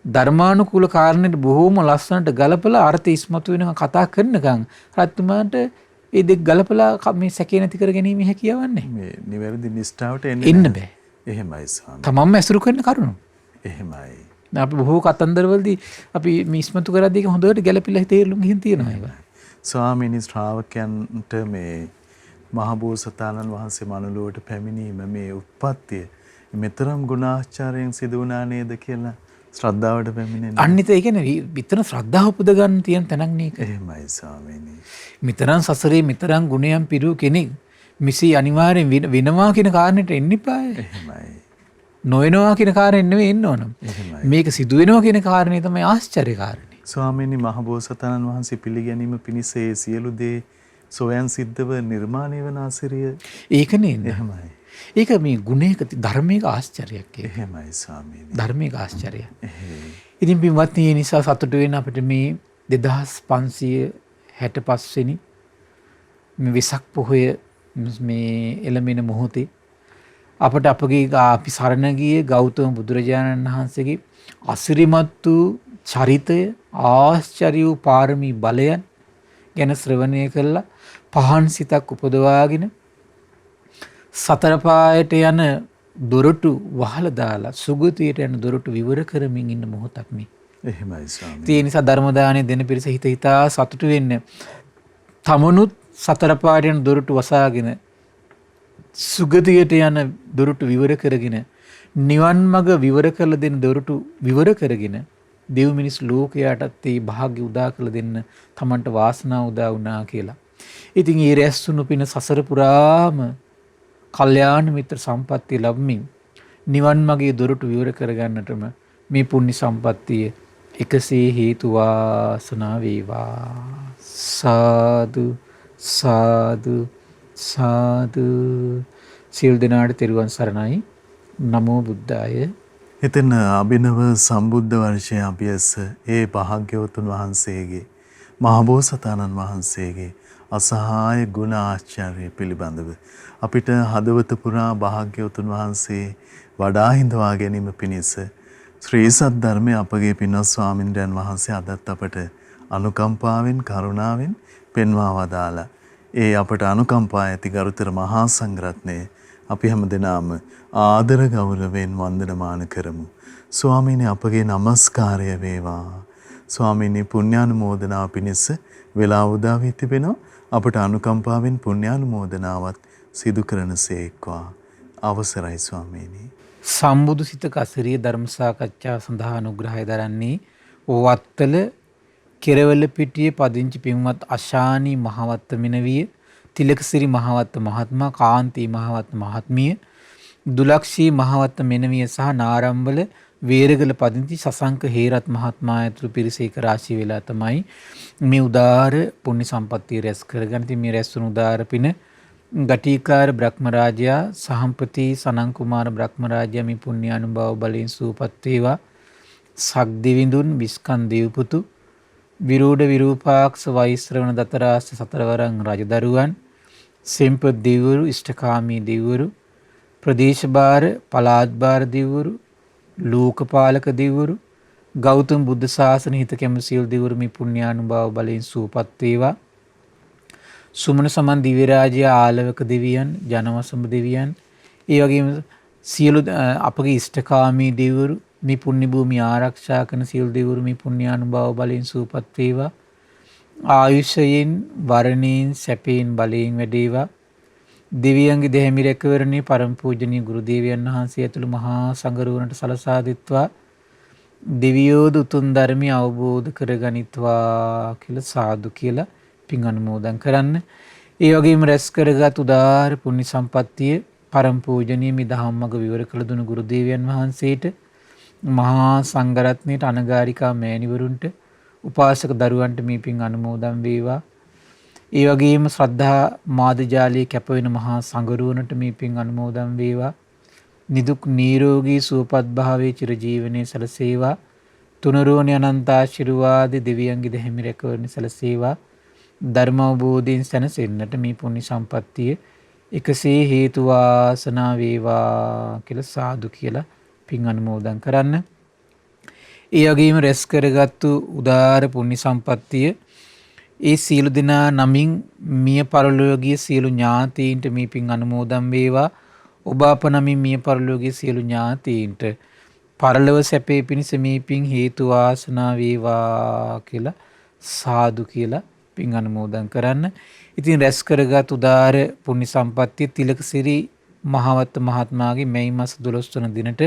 ධර්මානුකූල කාරණේට බොහෝම ලස්සනට ගලපලා අර්ථ ඉස්මතු වෙනකන් කතා කරනකන් රත්තුමාට ඒ දෙක ගලපලා මේ සැකේ නැති කර ගැනීම හැකියාවක් නැහැ.
මේ නිවැරදි නිෂ්ඨාවට
එන්න බෑ.
එහෙමයි ස්වාමීනි.
තමන්ම ඇසුරු කරන කරුණු.
එහෙමයි.
අපි බොහෝ කතන්දරවලදී අපි මේ ඉස්මතු කරද්දී ඒක හොඳට ගැලපිලා තේරුම් ගිහින් තියෙනවා ඒවා.
ස්වාමීනි ශ්‍රාවකයන්ට මේ මහබෝසතාණන් වහන්සේ මනුලොවට පැමිණීම මේ උත්පත්තිය මෙතරම් ගුණාචාරයෙන් සිදු වුණා නේද කියලා ශ්‍රද්ධාවට පැමිණෙන්නේ.
අනිත් ඒ කියන්නේ විතර ශ්‍රද්ධාව උපද ගන්න තියෙන තැනක් නේක.
එහෙමයි ස්වාමීනි.
මෙතරම් සසරේ මෙතරම් ගුණයන් පිරු කෙනෙක් මිසි අනිවාර්යෙන් වෙනවා කියන කාරණේට එන්න ඉපාය.
එහෙමයි.
නොවෙනවා කියන කාරණේ නෙවෙයි එන්න ඕන.
එහෙමයි.
මේක සිදු වෙනවා කියන කාරණේ තමයි ආශ්චර්ය කාරණේ.
ස්වාමීනි මහබෝසතාණන් වහන්සේ පිළිගැනීම පිණිස ඒ සියලු දේ සොයන් සිද්ධව නිර්මාණය වන ආසිරිය.
ඒක නේද?
එහෙමයි.
ඒක මේ ගුණයක ධර්මයක ආශ්චර්යයක් ඒක.
එහෙමයි ස්වාමීනි.
ධර්මයක ආශ්චර්යයක්.
එහෙයි.
ඉතින් පින්වත්නි ඒ නිසා සතුටු වෙන අපිට මේ 2565 වෙනි මේ වෙසක් පොහොය මේ එළමෙන මොහොතේ අපට අපගේ අපි සරණ ගියේ ගෞතම බුදුරජාණන් වහන්සේගේ අසිරිමත් වූ චරිතය ආශ්චර්ය වූ පාරමී බලයන් ගැන ශ්‍රවණය කළා පහන් සිතක් උපදවාගෙන සතර පායට යන දොරටු වහලා දාලා සුගතියට යන දොරටු විවර කරමින් ඉන්න මොහොතක් මේ.
එහෙමයි ස්වාමීනි.
ඒ නිසා ධර්ම දාණය දෙන පිරිස හිත හිතා සතුටු වෙන්න. තමනුත් සතර පායට යන දොරටු වසාගෙන සුගතියට යන දොරටු විවර කරගෙන නිවන් මඟ විවර කළ දෙන දොරටු විවර කරගෙන දෙව් මිනිස් ලෝකයාටත් ඒ භාග්‍ය උදා කළ දෙන්න තමන්ට වාසනාව උදා වුණා කියලා. ඉතින් ඒ රැස්ුණු පින සසර පුරාම කල්යාණ මිත්‍ර සම්පත්තිය ලැබමින් නිවන් මගේ දොරටු විවර කරගන්නටම මේ පුණ්‍ය සම්පත්තිය එකසේ හේතු වාසනා වේවා. සාදු සාදු සාදු. සියලු දෙනාට තෙරුවන් සරණයි. නමෝ බුද්ධාය.
එතන අභිනව සම්බුද්ධ වර්ෂයේ අභියස ඒ භාග්‍යවතුන් වහන්සේගේ මහබෝසතාණන් වහන්සේගේ අසහාය ගුණ ආශ්චර්ය පිළිබඳව අපිට හදවත පුරා භාග්‍යවතුන් වහන්සේ වඩා හිඳවා ගැනීම පිණිස ශ්‍රී සද්ධර්මය අපගේ පින්වත් ස්වාමින්ද්‍රයන් වහන්සේ අදත් අපට අනුකම්පාවෙන් කරුණාවෙන් පෙන්වා වදාලා ඒ අපට අනුකම්පා ඇති ගරුතර මහා සංඝරත්නය අපි හැමදෙනාම ආදර ගෞරවයෙන් වන්දනමාන කරමු. ස්වාමීනි අපගේ নমස්කාරය වේවා. ස්වාමීනි පුණ්‍යානුමෝදනාව පිණිස වේලාව උදා වී තිබෙනවා. අපට අනුකම්පාවෙන් පුණ්‍යානුමෝදනාවත් සිදු කරනසේක්වා. අවසරයි ස්වාමීනි.
සම්බුදු සිතක අසිරිය ධර්ම සාකච්ඡා සඳහා අනුග්‍රහය දරන්නේ වත්තල කෙරවල පිටියේ පදිංචි පින්වත් අශානී මහවත්ත මෙනවිය, තිලකසිරි මහවත්ත මහත්මයා, කාන්ති මහවත්ත මහත්මිය, දුලක්ෂී මහවත්ත මෙනවිය සහ නාරම්බල වේරගල පදිංචි සසංක හේරත් මහත්මයා ඇතුළු පිරිස එක රාශී වෙලා තමයි මේ උදාාර පුණ්‍ය සම්පත්තිය රැස් කරගන්න. ඉතින් මේ රැස් වුණු උදාාර පින ගටිකාර බ්‍රහ්මරාජයා සහම්පති සනන් කුමාර බ්‍රහ්මරාජයා මේ පුණ්‍යානුභාව බලයෙන් සූපත් වේවා. සක් දෙවිඳුන් විස්කන් දේවපුතු විරූඪ විරූපාක්ෂ වෛශ්‍රවණ දතරාස්ත සතරවරන් රජදරුවන් සෙම්පත් දෙවිවරු ඉෂ්ඨකාමී දෙවිවරු ප්‍රදේශභාර පළාත්භාර දෙවිවරු ලෝකපාලක දෙවිවරු ගෞතම බුද්ධ ශාසන හිත කැමති සියලු දෙවිවරු මේ පුණ්‍යානුභාව බලයෙන් සූපත් වේවා. සුමන සමන් දිව්‍ය රාජ්‍ය ආලවක දෙවියන් ජනවසම දෙවියන් ඒ වගේම සියලු අපගේ ඉෂ්ඨකාමී දෙවිවරු මේ පුණ්‍ය භූමිය ආරක්ෂා කරන සියලු දෙවිවරු මේ පුණ්‍යානුභාව බලයෙන් සූපත් වේවා. ආයුෂයෙන් වරණයෙන් සැපයෙන් බලයෙන් වැඩේවා. දෙවියන්ගේ දෙහිමි රැකවරණේ පරම පූජනීය ගුරු දේවයන් වහන්සේ ඇතුළු මහා සංඝරුවනට සලසා දෙත්වා. දෙවියෝද උතුම් ධර්මය අවබෝධ කරගනිත්වා කියලා සාදු කියලා පින් අනුමෝදන් කරන්න. ඒ වගේම රැස් කරගත් උදාාර පුණ්‍ය සම්පත්තිය පරම පූජනීය මේ ධම්මග විවර කළ දුණු ගුරු දේවයන් වහන්සේට, මහා සංඝරත්නයට, අනගාരികා මෑණිවරුන්ට, උපාසක දරුවන්ට මේ පින් අනුමෝදන් වේවා. ඒ වගේම ශ්‍රද්ධා මාධ්‍යාලයේ කැප වෙන මහා සංඝරුවනට මේ පින් අනුමෝදන් වේවා. නිදුක් නිරෝගී සුවපත් භාවයේ චිරජීවනයේ සලසේවා. තුනරුවනේ අනන්ත ආශිර්වාද දෙවියන්ගේ දෙහිමි රැකවරණේ සලසේවා. ධර්ම අවබෝධයෙන් සැනසෙන්නට මේ පුණ්‍ය සම්පත්තිය එකසේ හේතු වාසනා වේවා කියලා සාදු කියලා පින් අනුමෝදන් කරන්න. ඒ වගේම රැස් කරගත්තු උදාාර පුණ්‍ය සම්පත්තිය ඒ සියලු දෙනා නමින් මිය පරලෝකීය සියලු ඥාතීන්ට මේ පින් අනුමෝදන් වේවා. ඔබ අප නමින් මිය පරලෝකීය සියලු ඥාතීන්ට පරලොව සැපේ පිණිස මේ පින් හේතු වාසනා වේවා කියලා සාදු කියලා පින් අනුමෝදන් කරන්න. ඉතින් රැස් කරගත් උදාාර පුණ්‍ය සම්පත්තිය තිලකසිරි මහවත්ත මහත්මයාගේ මැයි මාස 12 වන දිනට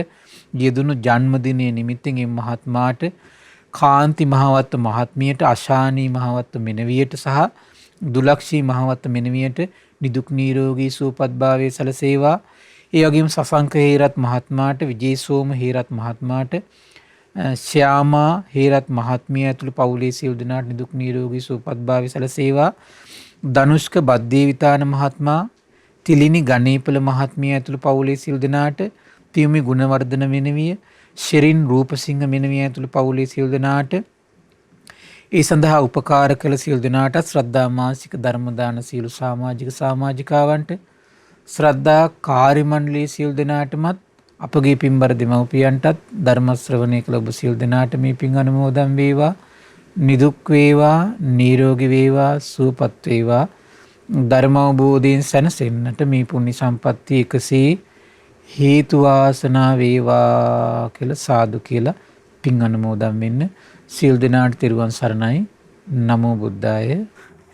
යෙදුණු ජන්මදිනයේ නිමිත්තෙන් මේ මහත්මයාට, කාන්ති මහවත්ත මහත්මියට, අශානී මහවත්ත මෙනවියට සහ දුලක්ෂී මහවත්ත මෙනවියට නිදුක් නිරෝගී සුවපත් භාවයේ සලසේවා. ඒ වගේම සසංක හේරත් මහත්මයාට, විජේසෝම හේරත් මහත්මයාට, ශ්‍යාමා හේරත් මහත්මිය ඇතුළු පවුලේ සියලු දෙනාට නිදුක් නිරෝගී සුවපත් භාවයේ සලසේවා. ධනුෂ්ක බද්දේවිතාන මහත්මයා, තිලිනි ගණේපල මහත්මිය ඇතුළු පවුලේ සියලු දෙනාට, පියුමි ගුණවර්ධන මෙනවිය, ශෙරින් රූපසිංහ මෙනවිය ඇතුළු පවුලේ සියලු දෙනාට, ඒ සඳහා උපකාර කළ සියලු දෙනාට, ශ්‍රද්ධා මාසික ධර්ම දාන සියලු සමාජික සමාජිකාවන්ට, ශ්‍රද්ධා කාර්ය මණ්ඩලයේ සියලු දෙනාටමත්, අපගේ පින්බර දෙමව්පියන්ටත්, ධර්ම ශ්‍රවණය කළ ඔබ සියලු දෙනාට මේ පින් අනුමෝදන් වේවා. නිදුක් වේවා, නිරෝගී වේවා, සුවපත් වේවා. ධර්ම අවබෝධයෙන් සැනසෙන්නට මේ පුණ්‍ය සම්පත්තිය එකසේ හේතු වාසනා වේවා කියලා සාදු කියලා පින් අනුමෝදන් වෙන්න. සියලු දෙනාට තෙරුවන් සරණයි. නමෝ බුද්දාය.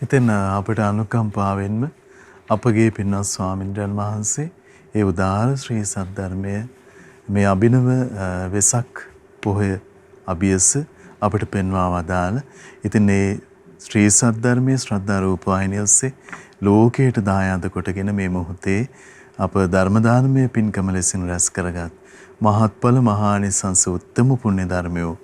ඉතින් අපිට අනුකම්පාවෙන්ම අපගේ පින්වත් ස්වාමින්ද්‍රයන් වහන්සේ ඒ උදාාර ශ්‍රී සද්ධර්මයේ මේ අභිනව වෙසක් පොහොය අභියස අපිට පෙන්වා වදාළ. ඉතින් මේ ශ්‍රී සද්ධර්මයේ ශ්‍රද්ධා රූපවාහිනිය ඔස්සේ ලෝකයට දායාද කොටගෙන මේ මොහොතේ අප ධර්ම දානමය පින්කම ලෙසින් රැස් කරගත් මහත්ඵල මහානිසංස උත්තම පුණ්‍ය ධර්මයෝ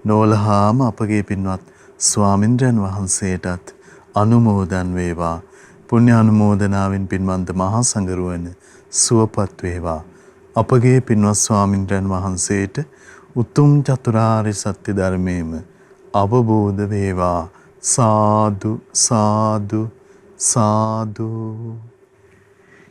නොලහාම අපගේ පින්වත් ස්වාමින්ද්‍රයන් වහන්සේටත් අනුමෝදන් වේවා. පුණ්‍ය අනුමෝදනාවෙන් පින්වන්ත මහා සංඝරුවන සුවපත් වේවා. අපගේ පින්වත් ස්වාමින්ද්‍රයන් වහන්සේට උතුම් චතුරාර්ය සත්‍ය ධර්මයේම අවබෝධ වේවා. සාදු සාදු සාදු.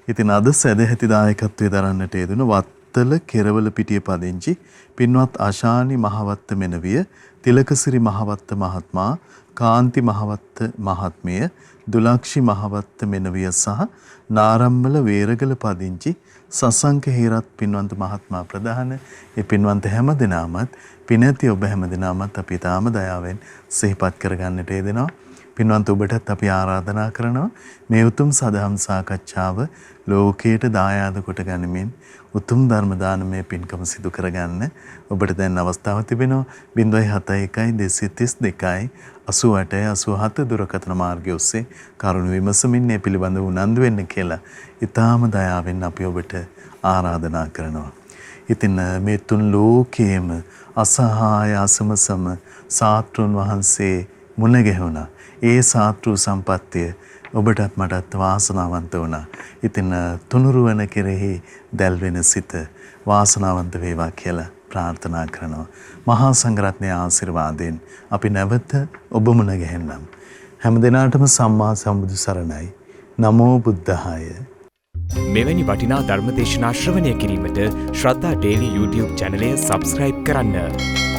ඉතින් අද සදැහැති දායකත්වයේ දරන්නට යෙදුණු වත්තල කෙරවල පිටිය පදිංචි පින්වත් ආශානි මහවත්ත මෙනවිය, තිලකසිරි මහවත්ත මහත්මයා, කාන්ති මහවත්ත මහත්මිය, දුලක්ෂි මහවත්ත මෙනවිය සහ නාරම්මල වේරගල පදිංචි සසංක හේරත් පින්වන්ත මහත්මයා ප්‍රධාන ඒ පින්වන්ත හැම දිනාමත් පිනැති ඔබ හැම දිනාමත් අපි තාම දයාවෙන් සිහිපත් කරගන්නට යෙදෙනවා. පින්වන්ත ඔබටත් අපි ආරාධනා කරනවා මේ උතුම් සදහම් සාකච්ඡාව ලෝකයට දායාද කොට ගනිමින් උතුම් ධර්ම දානමය පින්කම සිදු කරගන්න ඔබට දැන් අවස්ථාව තිබෙනවා. 071 232 88 දුරකථන මාර්ගය ඔස්සේ කරුණ විමසමින් මේ පිළිබඳව උනන්දු වෙන්න කියලා ඊටාම දයාවෙන් අපි ඔබට ආරාධනා කරනවා. ඉතින් මේ තුන් ලෝකයේම අසහාය අසමසම සාත්‍රුන් වහන්සේ මුණ ගැහුණා. ඒ සාත්‍රු සම්පත්තිය ඔබටත් මටත් වාසනාවන්ත වුණා. ඉතින් තුනුරුවන කෙරෙහි දැල්වෙන සිත වාසනාවන්ත වේවා කියලා ප්‍රාර්ථනා කරනවා. මහා සංඝරත්නයේ ආශිර්වාදයෙන් අපි නැවත ඔබ මුණ ගැහෙන්නම්. හැම දිනාටම සම්මා සම්බුදු සරණයි. නමෝ බුද්ධාය.
මෙවැනි වටිනා ධර්මදේශනා ශ්‍රවණය කිරීමට ශ්‍රද්ධා ඩේලි YouTube චැනලය සබ්ස්ක්‍රයිබ් කරන්න.